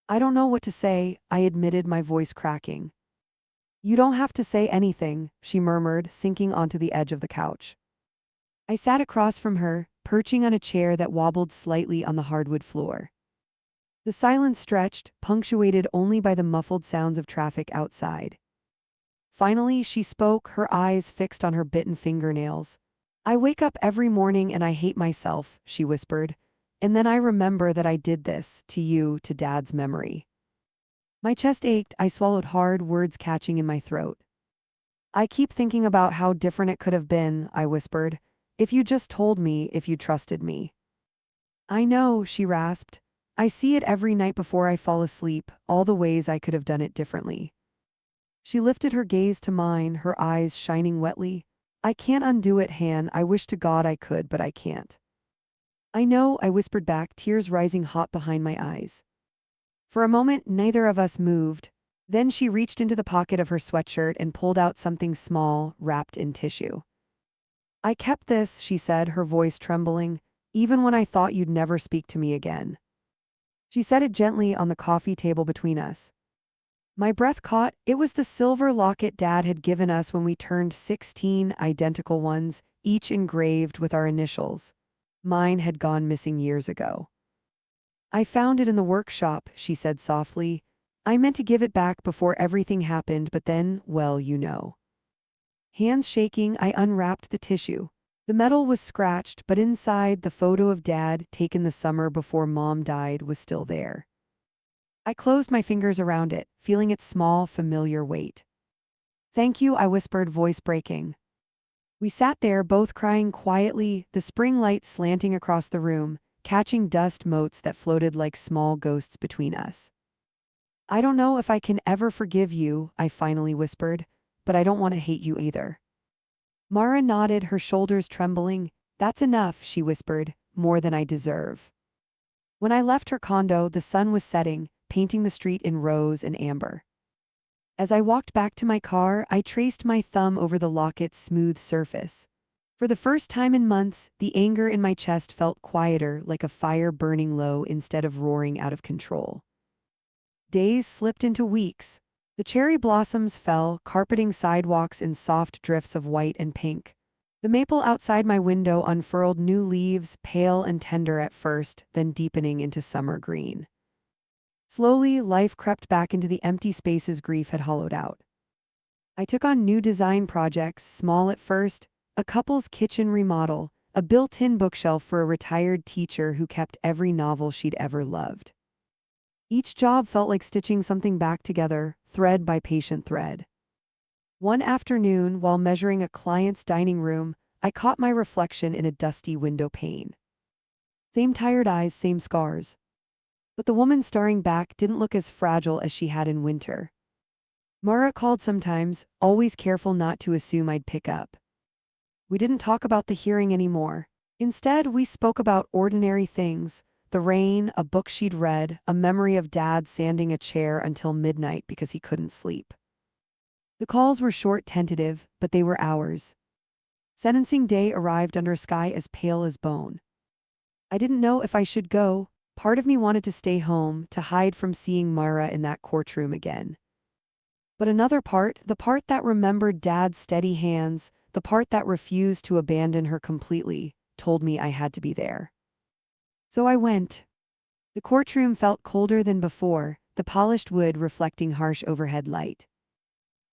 "I don't know what to say," I admitted, my voice cracking. "You don't have to say anything," she murmured, sinking onto the edge of the couch. I sat across from her, perching on a chair that wobbled slightly on the hardwood floor. The silence stretched, punctuated only by the muffled sounds of traffic outside. Finally, she spoke, her eyes fixed on her bitten fingernails. "I wake up every morning and I hate myself," she whispered. "And then I remember that I did this, to you, to Dad's memory." My chest ached, I swallowed hard, words catching in my throat. "I keep thinking about how different it could have been," I whispered. "If you just told me, if you trusted me." "I know," she rasped. "I see it every night before I fall asleep, all the ways I could have done it differently." She lifted her gaze to mine, her eyes shining wetly. "I can't undo it, Han. I wish to God I could, but I can't." "I know," I whispered back, tears rising hot behind my eyes. For a moment, neither of us moved. Then she reached into the pocket of her sweatshirt and pulled out something small, wrapped in tissue. "I kept this," she said, her voice trembling, "even when I thought you'd never speak to me again." She set it gently on the coffee table between us. My breath caught. It was the silver locket Dad had given us when we turned 16, identical ones, each engraved with our initials. Mine had gone missing years ago. "I found it in the workshop," she said softly. "I meant to give it back before everything happened, but then, well, you know." Hands shaking, I unwrapped the tissue. The metal was scratched, but inside, the photo of Dad, taken the summer before Mom died, was still there. I closed my fingers around it, feeling its small, familiar weight. "Thank you," I whispered, voice breaking. We sat there, both crying quietly, the spring light slanting across the room, catching dust motes that floated like small ghosts between us. "I don't know if I can ever forgive you," I finally whispered, "but I don't want to hate you either." Mara nodded, her shoulders trembling. "That's enough," she whispered, "more than I deserve." When I left her condo, the sun was setting, painting the street in rose and amber. As I walked back to my car, I traced my thumb over the locket's smooth surface. For the first time in months, the anger in my chest felt quieter, like a fire burning low instead of roaring out of control. Days slipped into weeks. The cherry blossoms fell, carpeting sidewalks in soft drifts of white and pink. The maple outside my window unfurled new leaves, pale and tender at first, then deepening into summer green. Slowly, life crept back into the empty spaces grief had hollowed out. I took on new design projects, small at first, a couple's kitchen remodel, a built-in bookshelf for a retired teacher who kept every novel she'd ever loved. Each job felt like stitching something back together, thread by patient thread. One afternoon, while measuring a client's dining room, I caught my reflection in a dusty window pane. Same tired eyes, same scars. But the woman staring back didn't look as fragile as she had in winter. Mara called sometimes, always careful not to assume I'd pick up. We didn't talk about the hearing anymore. Instead, we spoke about ordinary things: the rain, a book she'd read, a memory of Dad sanding a chair until midnight because he couldn't sleep. The calls were short, tentative, but they were ours. Sentencing day arrived under a sky as pale as bone. I didn't know if I should go. Part of me wanted to stay home, to hide from seeing Mara in that courtroom again. But another part, the part that remembered Dad's steady hands, the part that refused to abandon her completely, told me I had to be there. So I went. The courtroom felt colder than before, the polished wood reflecting harsh overhead light.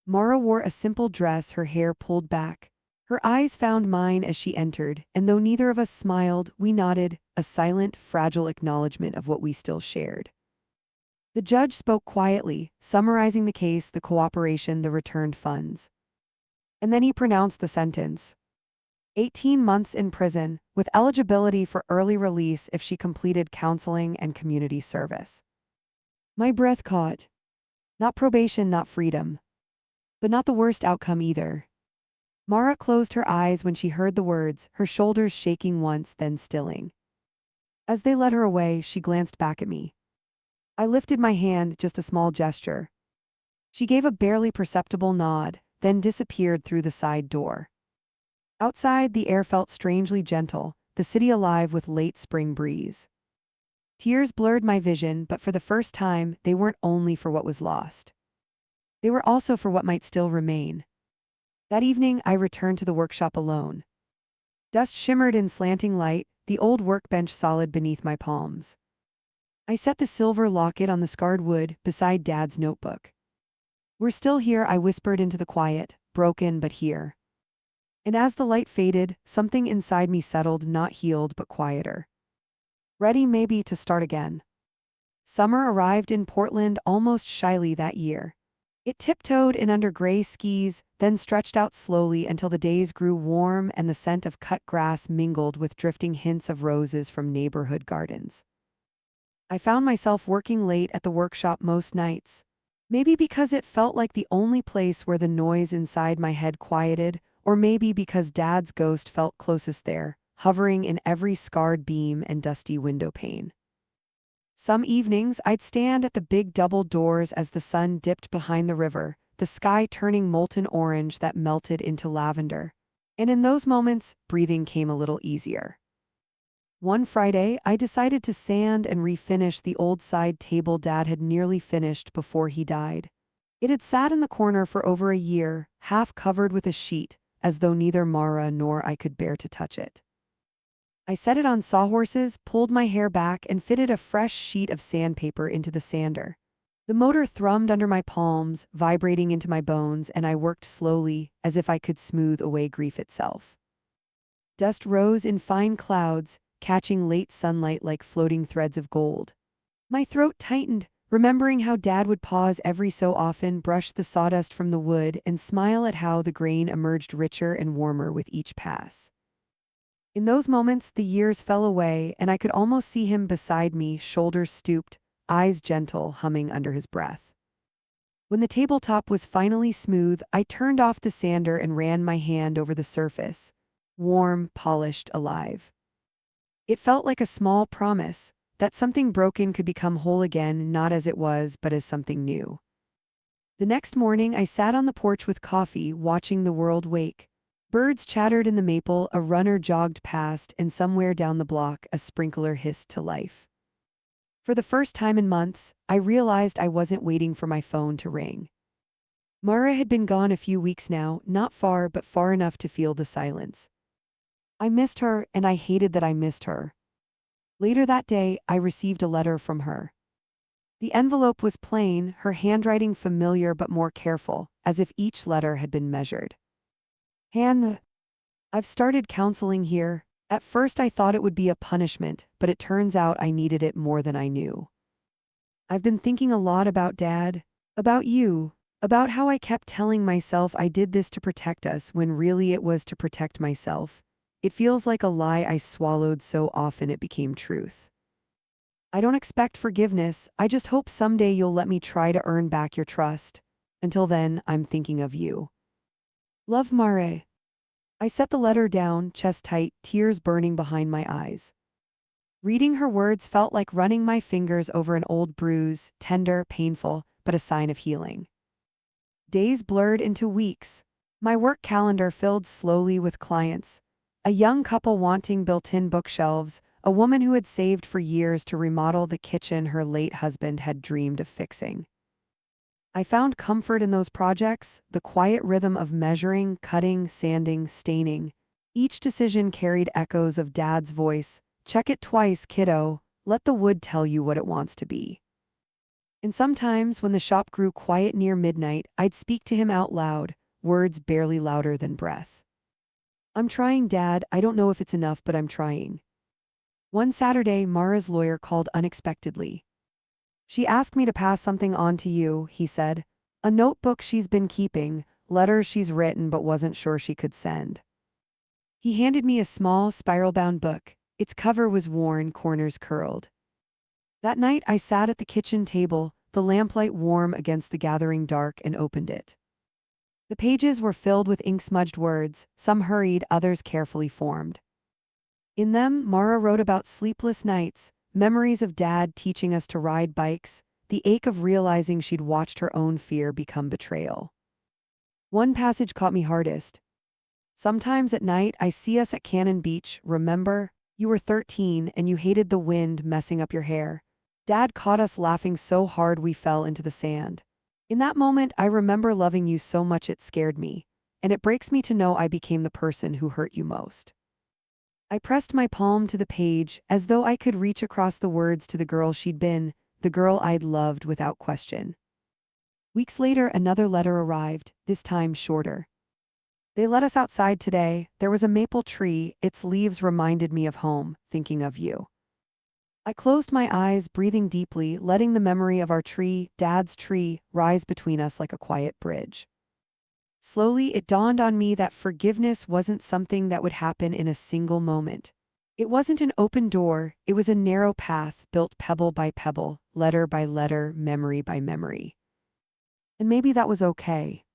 Mara wore a simple dress, her hair pulled back. Her eyes found mine as she entered, and though neither of us smiled, we nodded, a silent, fragile acknowledgement of what we still shared. The judge spoke quietly, summarizing the case, the cooperation, the returned funds. And then he pronounced the sentence. 18 months in prison, with eligibility for early release if she completed counseling and community service. My breath caught. Not probation, not freedom. But not the worst outcome either. Mara closed her eyes when she heard the words, her shoulders shaking once, then stilling. As they led her away, she glanced back at me. I lifted my hand, just a small gesture. She gave a barely perceptible nod, then disappeared through the side door. Outside, the air felt strangely gentle, the city alive with late spring breeze. Tears blurred my vision, but for the first time, they weren't only for what was lost. They were also for what might still remain. That evening, I returned to the workshop alone. Dust shimmered in slanting light, the old workbench solid beneath my palms. I set the silver locket on the scarred wood beside Dad's notebook. We're still here, I whispered into the quiet, broken but here. And as the light faded, something inside me settled, not healed but quieter. Ready maybe to start again. Summer arrived in Portland almost shyly that year. It tiptoed in under gray skis, then stretched out slowly until the days grew warm and the scent of cut grass mingled with drifting hints of roses from neighborhood gardens. I found myself working late at the workshop most nights. Maybe because it felt like the only place where the noise inside my head quieted, or maybe because Dad's ghost felt closest there, hovering in every scarred beam and dusty window pane. Some evenings, I'd stand at the big double doors as the sun dipped behind the river, the sky turning molten orange that melted into lavender. And in those moments, breathing came a little easier. One Friday, I decided to sand and refinish the old side table Dad had nearly finished before he died. It had sat in the corner for over a year, half covered with a sheet, as though neither Mara nor I could bear to touch it. I set it on sawhorses, pulled my hair back, and fitted a fresh sheet of sandpaper into the sander. The motor thrummed under my palms, vibrating into my bones, and I worked slowly, as if I could smooth away grief itself. Dust rose in fine clouds, catching late sunlight like floating threads of gold. My throat tightened, remembering how Dad would pause every so often, brush the sawdust from the wood, and smile at how the grain emerged richer and warmer with each pass. In those moments, the years fell away, and I could almost see him beside me, shoulders stooped, eyes gentle, humming under his breath. When the tabletop was finally smooth, I turned off the sander and ran my hand over the surface. Warm, polished, alive. It felt like a small promise, that something broken could become whole again, not as it was, but as something new. The next morning, I sat on the porch with coffee, watching the world wake. Birds chattered in the maple, a runner jogged past, and somewhere down the block, a sprinkler hissed to life. For the first time in months, I realized I wasn't waiting for my phone to ring. Mara had been gone a few weeks now, not far but far enough to feel the silence. I missed her, and I hated that I missed her. Later that day, I received a letter from her. The envelope was plain, her handwriting familiar but more careful, as if each letter had been measured. Han, I've started counseling here. At first I thought it would be a punishment, but it turns out I needed it more than I knew. I've been thinking a lot about Dad, about you, about how I kept telling myself I did this to protect us when really it was to protect myself. It feels like a lie I swallowed so often it became truth. I don't expect forgiveness, I just hope someday you'll let me try to earn back your trust. Until then, I'm thinking of you. Love, Mare. I set the letter down, chest tight, tears burning behind my eyes. Reading her words felt like running my fingers over an old bruise, tender, painful, but a sign of healing. Days blurred into weeks. My work calendar filled slowly with clients. A young couple wanting built-in bookshelves, a woman who had saved for years to remodel the kitchen her late husband had dreamed of fixing. I found comfort in those projects, the quiet rhythm of measuring, cutting, sanding, staining. Each decision carried echoes of Dad's voice. Check it twice, kiddo. Let the wood tell you what it wants to be. And sometimes, when the shop grew quiet near midnight, I'd speak to him out loud, words barely louder than breath. I'm trying, Dad. I don't know if it's enough, but I'm trying. One Saturday, Mara's lawyer called unexpectedly. She asked me to pass something on to you, he said. A notebook she's been keeping, letters she's written but wasn't sure she could send. He handed me a small, spiral-bound book. Its cover was worn, corners curled. That night, I sat at the kitchen table, the lamplight warm against the gathering dark, and opened it. The pages were filled with ink-smudged words, some hurried, others carefully formed. In them, Mara wrote about sleepless nights, memories of Dad teaching us to ride bikes, the ache of realizing she'd watched her own fear become betrayal. One passage caught me hardest. Sometimes at night, I see us at Cannon Beach, remember? You were 13 and you hated the wind messing up your hair. Dad caught us laughing so hard we fell into the sand. In that moment, I remember loving you so much it scared me, and it breaks me to know I became the person who hurt you most. I pressed my palm to the page, as though I could reach across the words to the girl she'd been, the girl I'd loved without question. Weeks later, another letter arrived, this time shorter. They let us outside today. There was a maple tree, its leaves reminded me of home, thinking of you. I closed my eyes, breathing deeply, letting the memory of our tree, Dad's tree, rise between us like a quiet bridge. Slowly, it dawned on me that forgiveness wasn't something that would happen in a single moment. It wasn't an open door, it was a narrow path built pebble by pebble, letter by letter, memory by memory. And maybe that was okay.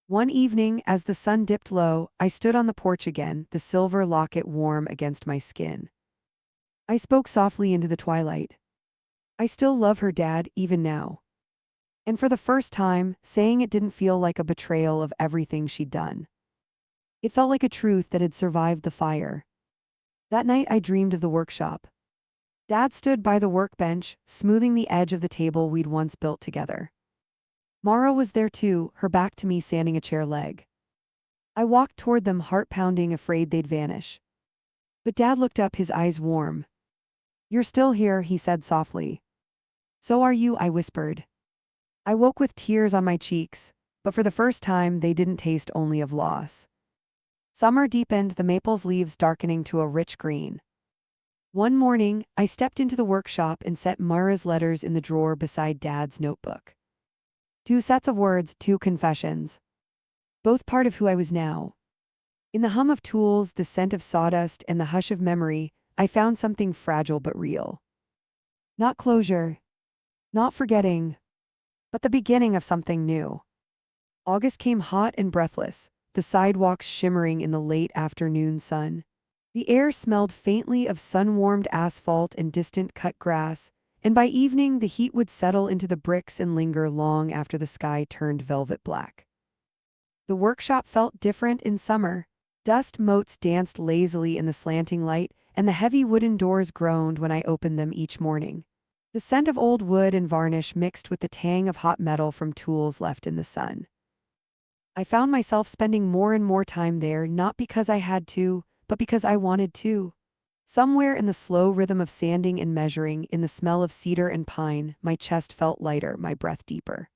One evening, as the sun dipped low, I stood on the porch again, the silver locket warm against my skin. I spoke softly into the twilight. I still love her, Dad, even now. And for the first time, saying it didn't feel like a betrayal of everything she'd done. It felt like a truth that had survived the fire. That night I dreamed of the workshop. Dad stood by the workbench, smoothing the edge of the table we'd once built together. Mara was there too, her back to me, sanding a chair leg. I walked toward them, heart pounding, afraid they'd vanish. But Dad looked up, his eyes warm. You're still here, he said softly. So are you, I whispered. I woke with tears on my cheeks, but for the first time they didn't taste only of loss. Summer deepened, the maple's leaves darkening to a rich green. One morning, I stepped into the workshop and set Mara's letters in the drawer beside Dad's notebook. 2 sets of words, 2 confessions. Both part of who I was now. In the hum of tools, the scent of sawdust, and the hush of memory, I found something fragile but real. Not closure. Not forgetting. But the beginning of something new. August came hot and breathless, the sidewalks shimmering in the late afternoon sun. The air smelled faintly of sun-warmed asphalt and distant cut grass, and by evening the heat would settle into the bricks and linger long after the sky turned velvet black. The workshop felt different in summer. Dust motes danced lazily in the slanting light, and the heavy wooden doors groaned when I opened them each morning. The scent of old wood and varnish mixed with the tang of hot metal from tools left in the sun. I found myself spending more and more time there not because I had to, but because I wanted to. Somewhere in the slow rhythm of sanding and measuring, in the smell of cedar and pine, my chest felt lighter, my breath deeper.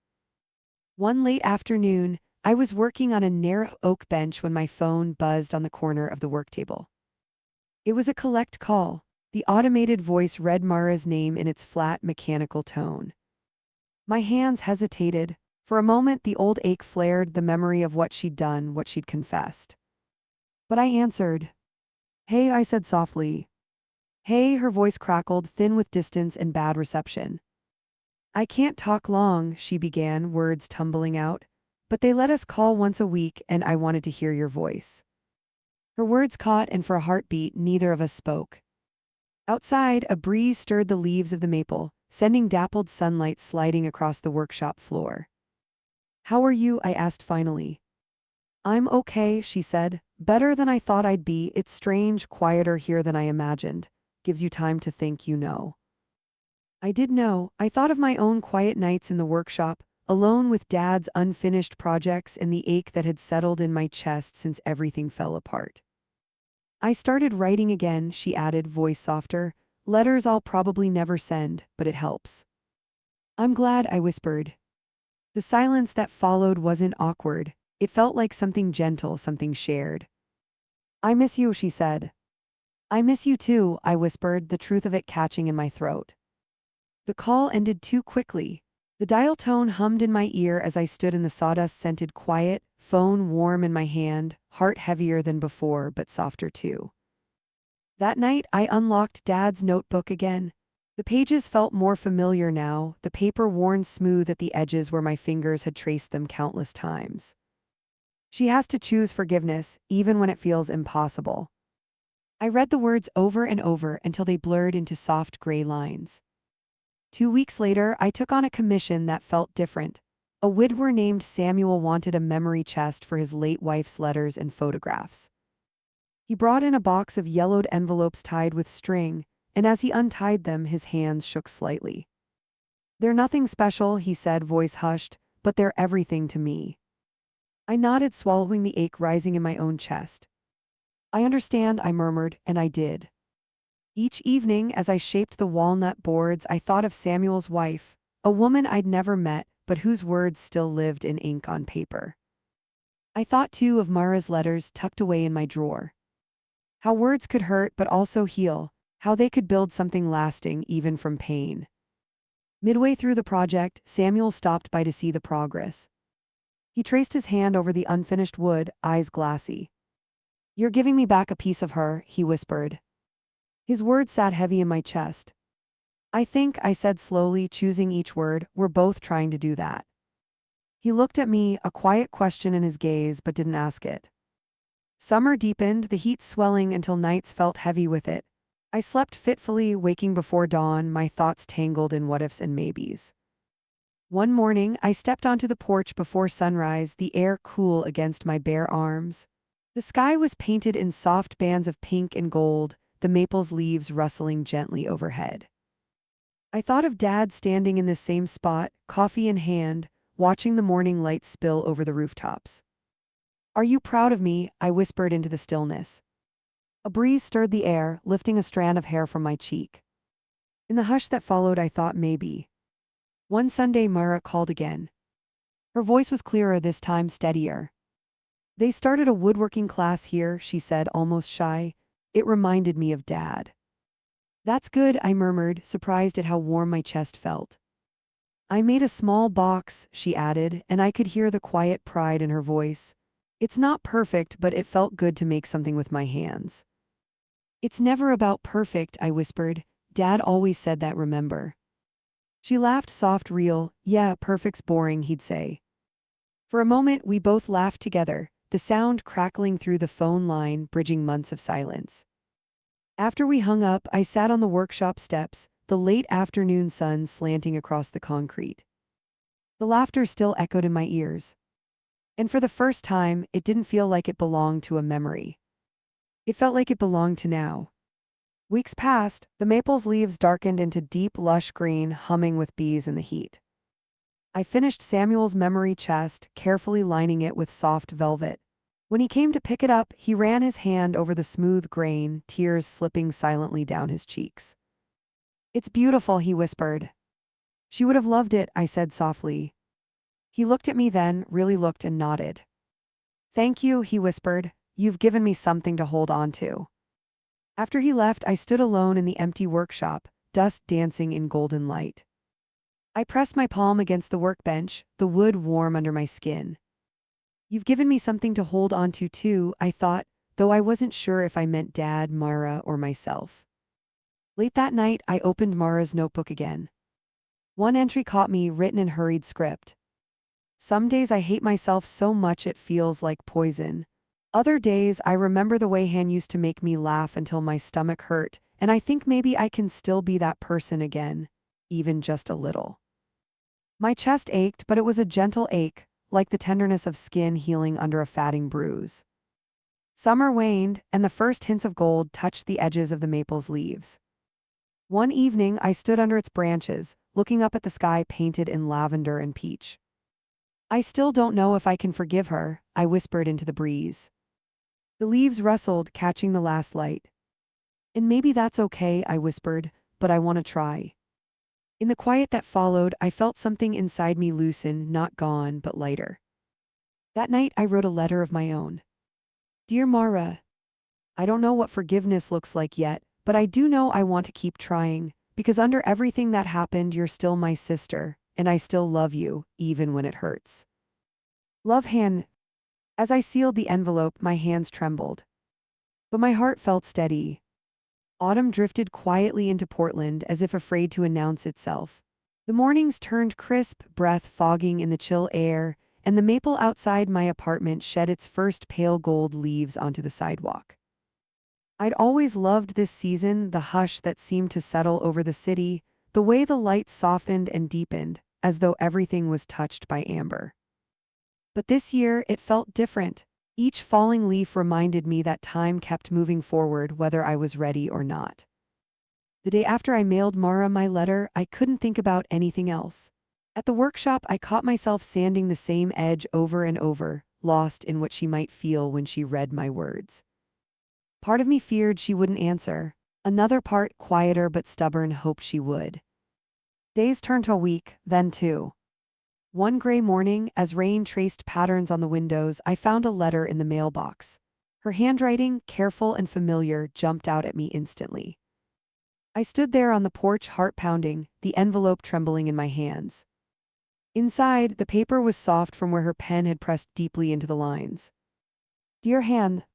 One late afternoon, I was working on a narrow oak bench when my phone buzzed on the corner of the work table. It was a collect call. The automated voice read Mara's name in its flat, mechanical tone. My hands hesitated. For a moment, the old ache flared, the memory of what she'd done, what she'd confessed. But I answered. "Hey," I said softly. "Hey," her voice crackled, thin with distance and bad reception. "I can't talk long," she began, words tumbling out. "But they let us call once a week, and I wanted to hear your voice." Her words caught, and for a heartbeat, neither of us spoke. Outside, a breeze stirred the leaves of the maple, sending dappled sunlight sliding across the workshop floor. "How are you?" I asked finally. "I'm okay," she said. "Better than I thought I'd be. It's strange, quieter here than I imagined. Gives you time to think, you know." I did know. I thought of my own quiet nights in the workshop, alone with Dad's unfinished projects and the ache that had settled in my chest since everything fell apart. "I started writing again," she added, voice softer. "Letters I'll probably never send, but it helps." "I'm glad," I whispered. The silence that followed wasn't awkward. It felt like something gentle, something shared. "I miss you," she said. "I miss you too," I whispered, the truth of it catching in my throat. The call ended too quickly. The dial tone hummed in my ear as I stood in the sawdust-scented quiet, phone warm in my hand, heart heavier than before, but softer too. That night, I unlocked Dad's notebook again. The pages felt more familiar now, the paper worn smooth at the edges where my fingers had traced them countless times. "She has to choose forgiveness, even when it feels impossible." I read the words over and over until they blurred into soft gray lines. 2 weeks later, I took on a commission that felt different. A widower named Samuel wanted a memory chest for his late wife's letters and photographs. He brought in a box of yellowed envelopes tied with string, and as he untied them, his hands shook slightly. "They're nothing special," he said, voice hushed, "but they're everything to me." I nodded, swallowing the ache rising in my own chest. "I understand," I murmured, and I did. Each evening, as I shaped the walnut boards, I thought of Samuel's wife, a woman I'd never met, but whose words still lived in ink on paper. I thought, too, of Mara's letters tucked away in my drawer. How words could hurt but also heal, how they could build something lasting even from pain. Midway through the project, Samuel stopped by to see the progress. He traced his hand over the unfinished wood, eyes glassy. "You're giving me back a piece of her," he whispered. His words sat heavy in my chest. "I think," I said slowly, choosing each word, "we're both trying to do that." He looked at me, a quiet question in his gaze, but didn't ask it. Summer deepened, the heat swelling until nights felt heavy with it. I slept fitfully, waking before dawn, my thoughts tangled in what-ifs and maybes. One morning, I stepped onto the porch before sunrise, the air cool against my bare arms. The sky was painted in soft bands of pink and gold, the maple's leaves rustling gently overhead. I thought of Dad standing in the same spot, coffee in hand, watching the morning light spill over the rooftops. "Are you proud of me?" I whispered into the stillness. A breeze stirred the air, lifting a strand of hair from my cheek. In the hush that followed, I thought maybe. One Sunday, Mara called again. Her voice was clearer this time, steadier. "They started a woodworking class here," she said, almost shy. It reminded me of Dad. "That's good," I murmured, surprised at how warm my chest felt. "I made a small box," she added, and I could hear the quiet pride in her voice. "It's not perfect, but it felt good to make something with my hands." "It's never about perfect," I whispered. "Dad always said that, remember?" She laughed, soft, real. "Yeah, perfect's boring," he'd say. For a moment, we both laughed together, the sound crackling through the phone line, bridging months of silence. After we hung up, I sat on the workshop steps, the late afternoon sun slanting across the concrete. The laughter still echoed in my ears. And for the first time, it didn't feel like it belonged to a memory. It felt like it belonged to now. Weeks passed, the maple's leaves darkened into deep, lush green, humming with bees in the heat. I finished Samuel's memory chest, carefully lining it with soft velvet. When he came to pick it up, he ran his hand over the smooth grain, tears slipping silently down his cheeks. "It's beautiful," he whispered. "She would have loved it," I said softly. He looked at me then, really looked, and nodded. "Thank you," he whispered. "You've given me something to hold on to." After he left, I stood alone in the empty workshop, dust dancing in golden light. I pressed my palm against the workbench, the wood warm under my skin. "You've given me something to hold on to too," I thought, though I wasn't sure if I meant Dad, Mara, or myself. Late that night, I opened Mara's notebook again. One entry caught me, written in hurried script. "Some days I hate myself so much it feels like poison. Other days I remember the way Han used to make me laugh until my stomach hurt, and I think maybe I can still be that person again, even just a little." My chest ached, but it was a gentle ache, like the tenderness of skin healing under a fatting bruise. Summer waned, and the first hints of gold touched the edges of the maple's leaves. One evening I stood under its branches, looking up at the sky painted in lavender and peach. "I still don't know if I can forgive her," I whispered into the breeze. The leaves rustled, catching the last light. "And maybe that's okay," I whispered, "but I want to try." In the quiet that followed, I felt something inside me loosen, not gone, but lighter. That night I wrote a letter of my own. "Dear Mara, I don't know what forgiveness looks like yet, but I do know I want to keep trying, because under everything that happened, you're still my sister, and I still love you, even when it hurts. Love, Han." As I sealed the envelope, my hands trembled. But my heart felt steady. Autumn drifted quietly into Portland as if afraid to announce itself. The mornings turned crisp, breath fogging in the chill air, and the maple outside my apartment shed its first pale gold leaves onto the sidewalk. I'd always loved this season, the hush that seemed to settle over the city, the way the light softened and deepened, as though everything was touched by amber. But this year, it felt different. Each falling leaf reminded me that time kept moving forward whether I was ready or not. The day after I mailed Mara my letter, I couldn't think about anything else. At the workshop, I caught myself sanding the same edge over and over, lost in what she might feel when she read my words. Part of me feared she wouldn't answer. Another part, quieter but stubborn, hoped she would. Days turned to a week, then two. One gray morning, as rain traced patterns on the windows, I found a letter in the mailbox. Her handwriting, careful and familiar, jumped out at me instantly. I stood there on the porch, heart pounding, the envelope trembling in my hands. Inside, the paper was soft from where her pen had pressed deeply into the lines. "Dear Han,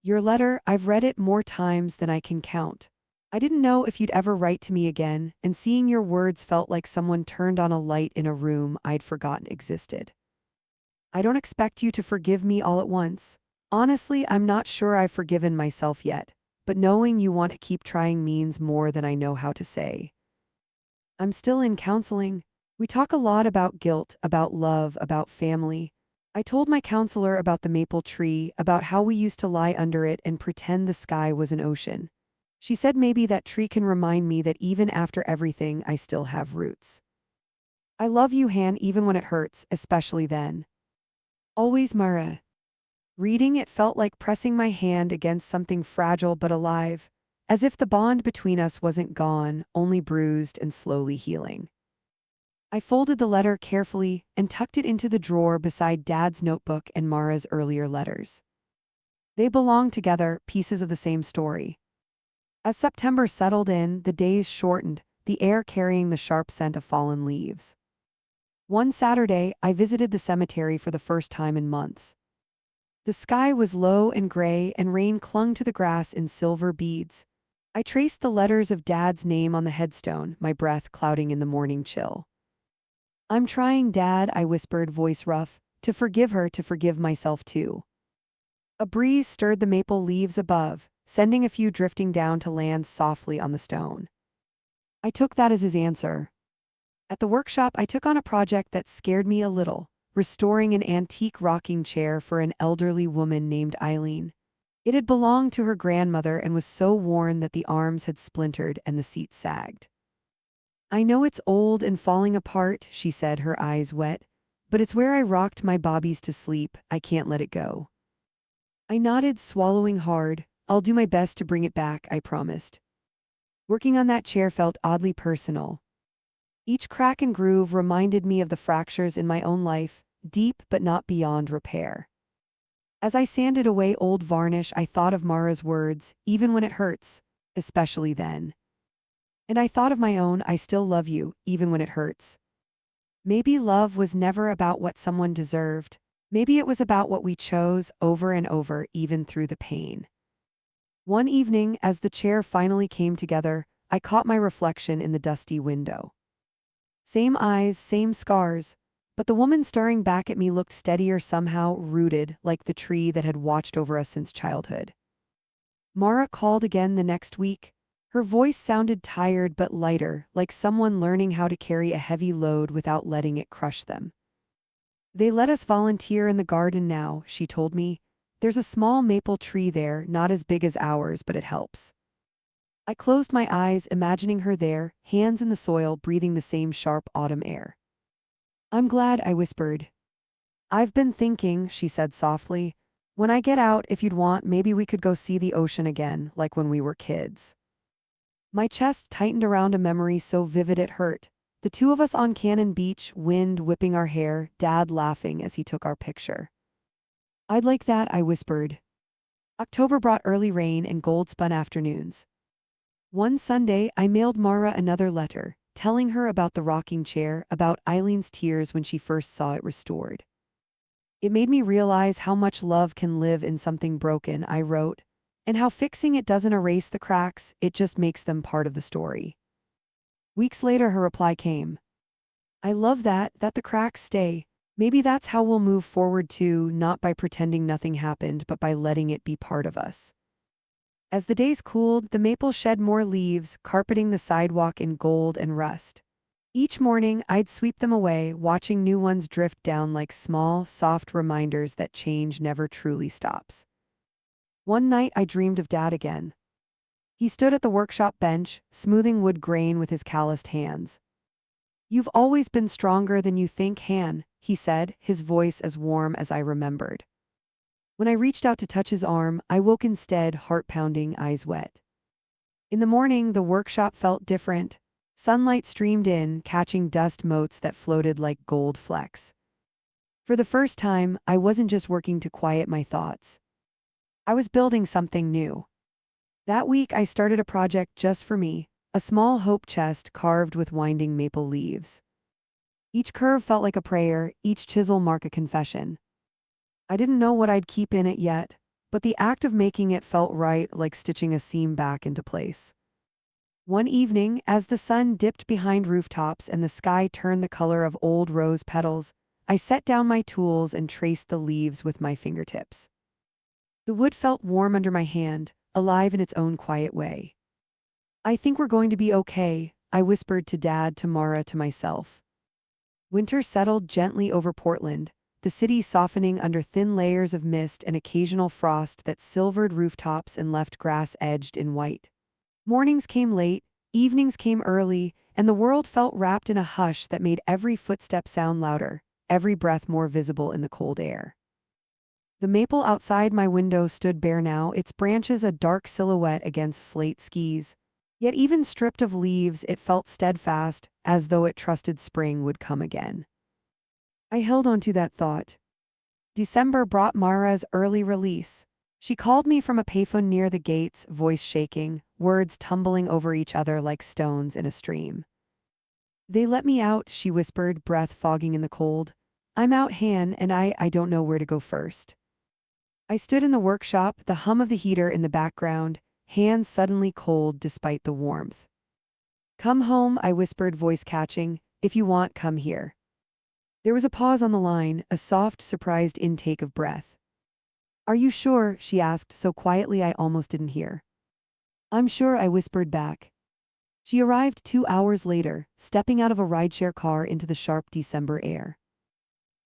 your letter, I've read it more times than I can count. I didn't know if you'd ever write to me again, and seeing your words felt like someone turned on a light in a room I'd forgotten existed. I don't expect you to forgive me all at once. Honestly, I'm not sure I've forgiven myself yet, but knowing you want to keep trying means more than I know how to say. I'm still in counseling. We talk a lot about guilt, about love, about family. I told my counselor about the maple tree, about how we used to lie under it and pretend the sky was an ocean. She said maybe that tree can remind me that even after everything, I still have roots. I love you, Han, even when it hurts, especially then. Always, Mara." Reading it felt like pressing my hand against something fragile but alive, as if the bond between us wasn't gone, only bruised and slowly healing. I folded the letter carefully and tucked it into the drawer beside Dad's notebook and Mara's earlier letters. They belonged together, pieces of the same story. As September settled in, the days shortened, the air carrying the sharp scent of fallen leaves. One Saturday, I visited the cemetery for the first time in months. The sky was low and gray, and rain clung to the grass in silver beads. I traced the letters of Dad's name on the headstone, my breath clouding in the morning chill. "I'm trying, Dad," I whispered, voice rough, "to forgive her, to forgive myself too." A breeze stirred the maple leaves above, sending a few drifting down to land softly on the stone. I took that as his answer. At the workshop, I took on a project that scared me a little, restoring an antique rocking chair for an elderly woman named Eileen. It had belonged to her grandmother and was so worn that the arms had splintered and the seat sagged. I know it's old and falling apart, she said, her eyes wet, but it's where I rocked my bobbies to sleep. I can't let it go. I nodded, swallowing hard. I'll do my best to bring it back, I promised. Working on that chair felt oddly personal. Each crack and groove reminded me of the fractures in my own life, deep but not beyond repair. As I sanded away old varnish, I thought of Mara's words, even when it hurts, especially then. And I thought of my own, I still love you, even when it hurts. Maybe love was never about what someone deserved. Maybe it was about what we chose over and over, even through the pain. One evening, as the chair finally came together, I caught my reflection in the dusty window. Same eyes, same scars, but the woman staring back at me looked steadier, somehow rooted, like the tree that had watched over us since childhood. Mara called again the next week. Her voice sounded tired but lighter, like someone learning how to carry a heavy load without letting it crush them. They let us volunteer in the garden now, she told me. There's a small maple tree there, not as big as ours, but it helps. I closed my eyes, imagining her there, hands in the soil, breathing the same sharp autumn air. I'm glad, I whispered. I've been thinking, she said softly. When I get out, if you'd want, maybe we could go see the ocean again, like when we were kids. My chest tightened around a memory so vivid it hurt. The two of us on Cannon Beach, wind whipping our hair, Dad laughing as he took our picture. I'd like that, I whispered. October brought early rain and gold-spun afternoons. One Sunday, I mailed Mara another letter, telling her about the rocking chair, about Eileen's tears when she first saw it restored. It made me realize how much love can live in something broken, I wrote, and how fixing it doesn't erase the cracks, it just makes them part of the story. Weeks later, her reply came. I love that the cracks stay. Maybe that's how we'll move forward too, not by pretending nothing happened, but by letting it be part of us. As the days cooled, the maple shed more leaves, carpeting the sidewalk in gold and rust. Each morning, I'd sweep them away, watching new ones drift down like small, soft reminders that change never truly stops. One night, I dreamed of Dad again. He stood at the workshop bench, smoothing wood grain with his calloused hands. You've always been stronger than you think, Han, he said, his voice as warm as I remembered. When I reached out to touch his arm, I woke instead, heart pounding, eyes wet. In the morning, the workshop felt different. Sunlight streamed in, catching dust motes that floated like gold flecks. For the first time, I wasn't just working to quiet my thoughts. I was building something new. That week, I started a project just for me, a small hope chest carved with winding maple leaves. Each curve felt like a prayer, each chisel mark a confession. I didn't know what I'd keep in it yet, but the act of making it felt right, like stitching a seam back into place. One evening, as the sun dipped behind rooftops and the sky turned the color of old rose petals, I set down my tools and traced the leaves with my fingertips. The wood felt warm under my hand, alive in its own quiet way. I think we're going to be okay, I whispered to Dad, to Mara, to myself. Winter settled gently over Portland, the city softening under thin layers of mist and occasional frost that silvered rooftops and left grass edged in white. Mornings came late, evenings came early, and the world felt wrapped in a hush that made every footstep sound louder, every breath more visible in the cold air. The maple outside my window stood bare now, its branches a dark silhouette against slate skies. Yet even stripped of leaves, it felt steadfast, as though it trusted spring would come again. I held on to that thought. December brought Mara's early release. She called me from a payphone near the gates, voice shaking, words tumbling over each other like stones in a stream. They let me out, she whispered, breath fogging in the cold. I'm out, Han, and I don't know where to go first. I stood in the workshop, the hum of the heater in the background, hands suddenly cold despite the warmth. Come home, I whispered, voice catching. If you want, come here. There was a pause on the line, a soft, surprised intake of breath. Are you sure? She asked so quietly I almost didn't hear. I'm sure, I whispered back. She arrived 2 hours later, stepping out of a rideshare car into the sharp December air.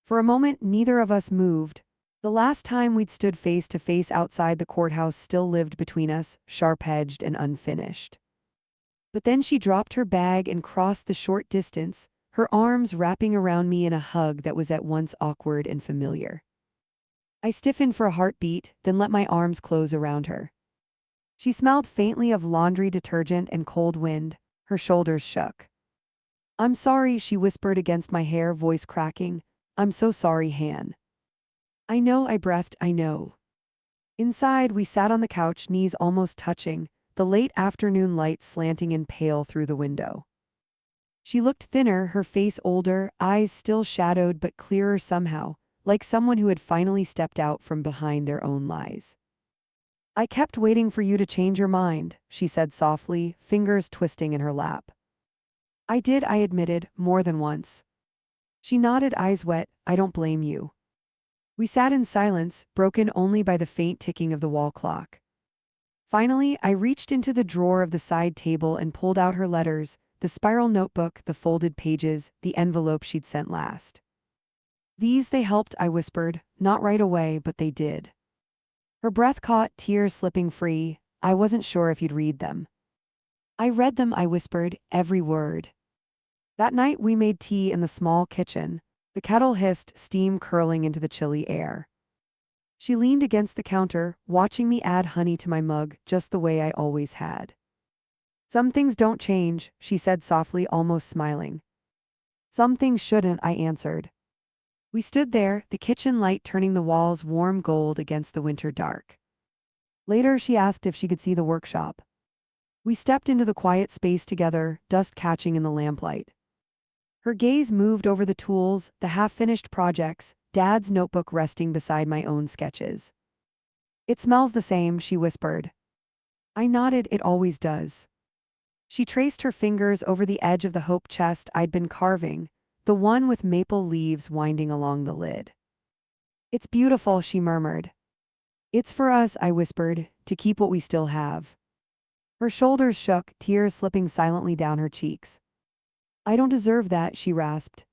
For a moment, neither of us moved. The last time we'd stood face to face outside the courthouse still lived between us, sharp-edged and unfinished. But then she dropped her bag and crossed the short distance, her arms wrapping around me in a hug that was at once awkward and familiar. I stiffened for a heartbeat, then let my arms close around her. She smelled faintly of laundry detergent and cold wind. Her shoulders shook. "I'm sorry," she whispered against my hair, voice cracking. "I'm so sorry, Han." "I know," I breathed, "I know." Inside, we sat on the couch, knees almost touching, the late afternoon light slanting in pale through the window. She looked thinner, her face older, eyes still shadowed but clearer somehow, like someone who had finally stepped out from behind their own lies. "I kept waiting for you to change your mind," she said softly, fingers twisting in her lap. "I did," I admitted, more than once. She nodded, eyes wet. "I don't blame you." We sat in silence, broken only by the faint ticking of the wall clock. Finally, I reached into the drawer of the side table and pulled out her letters, the spiral notebook, the folded pages, the envelope she'd sent last. "These, they helped," I whispered, "not right away, but they did." Her breath caught, tears slipping free. "I wasn't sure if you'd read them." "I read them," I whispered, every word. That night we made tea in the small kitchen. The kettle hissed, steam curling into the chilly air. She leaned against the counter, watching me add honey to my mug, just the way I always had. "Some things don't change," she said softly, almost smiling. "Some things shouldn't," I answered. We stood there, the kitchen light turning the walls warm gold against the winter dark. Later, she asked if she could see the workshop. We stepped into the quiet space together, dust catching in the lamplight. Her gaze moved over the tools, the half-finished projects, Dad's notebook resting beside my own sketches. "It smells the same," she whispered. I nodded. "It always does." She traced her fingers over the edge of the hope chest I'd been carving, the one with maple leaves winding along the lid. "It's beautiful," she murmured. "It's for us," I whispered, "to keep what we still have." Her shoulders shook, tears slipping silently down her cheeks. "I don't deserve that," she rasped.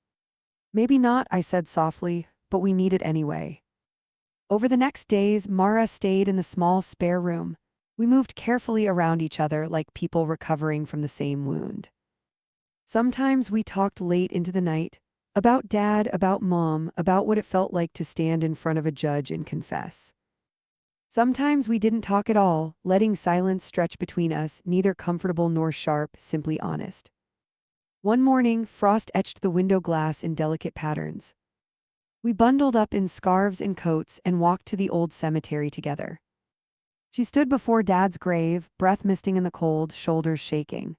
"Maybe not," I said softly, "but we need it anyway." Over the next days, Mara stayed in the small spare room. We moved carefully around each other like people recovering from the same wound. Sometimes we talked late into the night, about Dad, about Mom, about what it felt like to stand in front of a judge and confess. Sometimes we didn't talk at all, letting silence stretch between us, neither comfortable nor sharp, simply honest. One morning, frost etched the window glass in delicate patterns. We bundled up in scarves and coats and walked to the old cemetery together. She stood before Dad's grave, breath misting in the cold, shoulders shaking.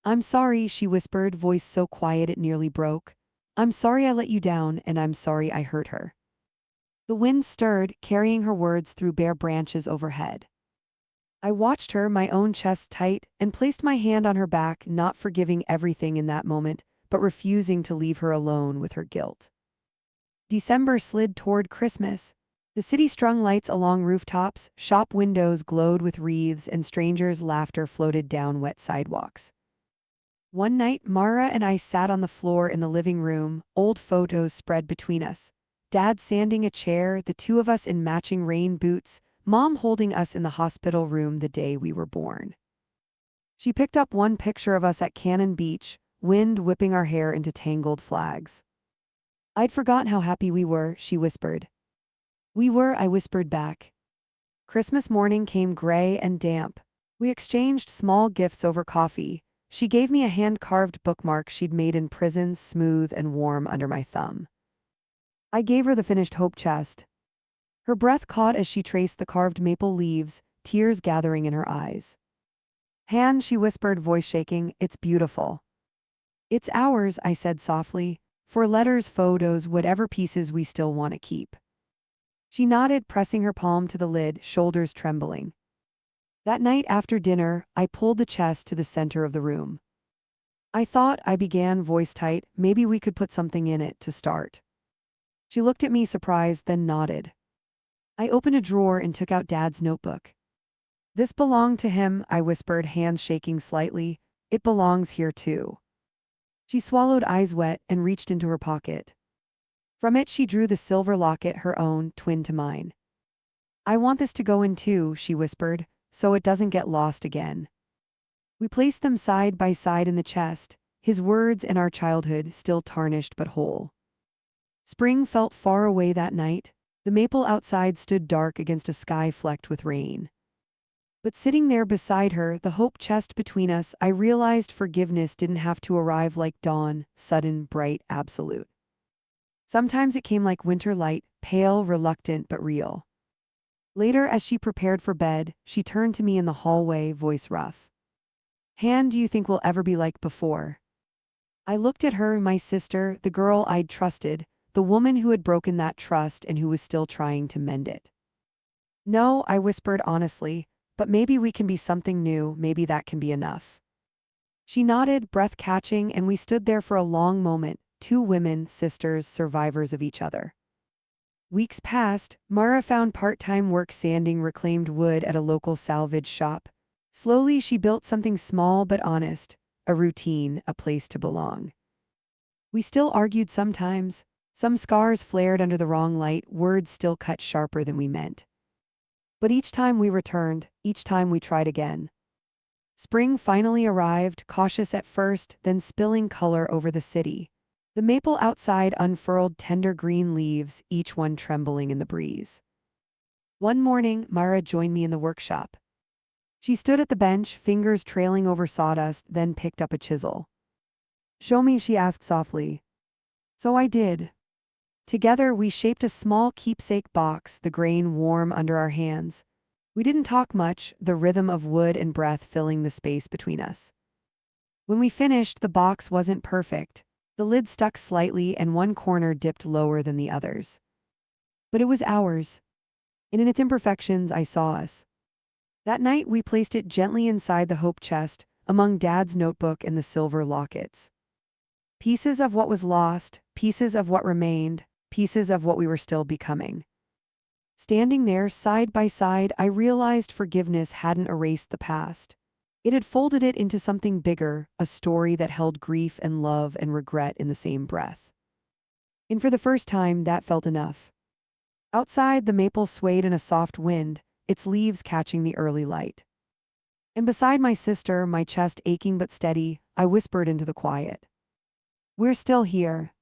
"I'm sorry," she whispered, voice so quiet it nearly broke. "I'm sorry I let you down, and I'm sorry I hurt her." The wind stirred, carrying her words through bare branches overhead. I watched her, my own chest tight, and placed my hand on her back, not forgiving everything in that moment, but refusing to leave her alone with her guilt. December slid toward Christmas. The city strung lights along rooftops, shop windows glowed with wreaths, and strangers' laughter floated down wet sidewalks. One night, Mara and I sat on the floor in the living room, old photos spread between us. Dad sanding a chair, the two of us in matching rain boots, Mom holding us in the hospital room the day we were born. She picked up one picture of us at Cannon Beach, wind whipping our hair into tangled flags. "I'd forgotten how happy we were," she whispered. "We were," I whispered back. Christmas morning came gray and damp. We exchanged small gifts over coffee. She gave me a hand-carved bookmark she'd made in prison, smooth and warm under my thumb. I gave her the finished hope chest. Her breath caught as she traced the carved maple leaves, tears gathering in her eyes. "Han," she whispered, voice shaking, "it's beautiful." "It's ours," I said softly, "for letters, photos, whatever pieces we still want to keep." She nodded, pressing her palm to the lid, shoulders trembling. That night after dinner, I pulled the chest to the center of the room. "I thought," I began, voice tight, "maybe we could put something in it to start." She looked at me surprised, then nodded. I opened a drawer and took out Dad's notebook. "This belonged to him," I whispered, hands shaking slightly. "It belongs here too." She swallowed, eyes wet, and reached into her pocket. From it she drew the silver locket, her own, twin to mine. "I want this to go in too," she whispered, "so it doesn't get lost again." We placed them side by side in the chest, his words and our childhood still tarnished but whole. Spring felt far away that night. The maple outside stood dark against a sky flecked with rain. But sitting there beside her, the hope chest between us, I realized forgiveness didn't have to arrive like dawn, sudden, bright, absolute. Sometimes it came like winter light, pale, reluctant, but real. Later, as she prepared for bed, she turned to me in the hallway, voice rough. "Han, do you think we'll ever be like before?" I looked at her, my sister, the girl I'd trusted, the woman who had broken that trust and who was still trying to mend it. "No," I whispered honestly, "but maybe we can be something new, maybe that can be enough." She nodded, breath catching, and we stood there for a long moment, two women, sisters, survivors of each other. Weeks passed. Mara found part-time work sanding reclaimed wood at a local salvage shop. Slowly, she built something small but honest, a routine, a place to belong. We still argued sometimes. Some scars flared under the wrong light, words still cut sharper than we meant. But each time we returned, each time we tried again. Spring finally arrived, cautious at first, then spilling color over the city. The maple outside unfurled tender green leaves, each one trembling in the breeze. One morning, Mara joined me in the workshop. She stood at the bench, fingers trailing over sawdust, then picked up a chisel. "Show me," she asked softly. So I did. Together, we shaped a small keepsake box, the grain warm under our hands. We didn't talk much, the rhythm of wood and breath filling the space between us. When we finished, the box wasn't perfect. The lid stuck slightly and one corner dipped lower than the others. But it was ours. And in its imperfections, I saw us. That night, we placed it gently inside the hope chest, among Dad's notebook and the silver lockets. Pieces of what was lost, pieces of what remained, pieces of what we were still becoming. Standing there, side by side, I realized forgiveness hadn't erased the past. It had folded it into something bigger, a story that held grief and love and regret in the same breath. And for the first time, that felt enough. Outside, the maple swayed in a soft wind, its leaves catching the early light. And beside my sister, my chest aching but steady, I whispered into the quiet. "We're still here.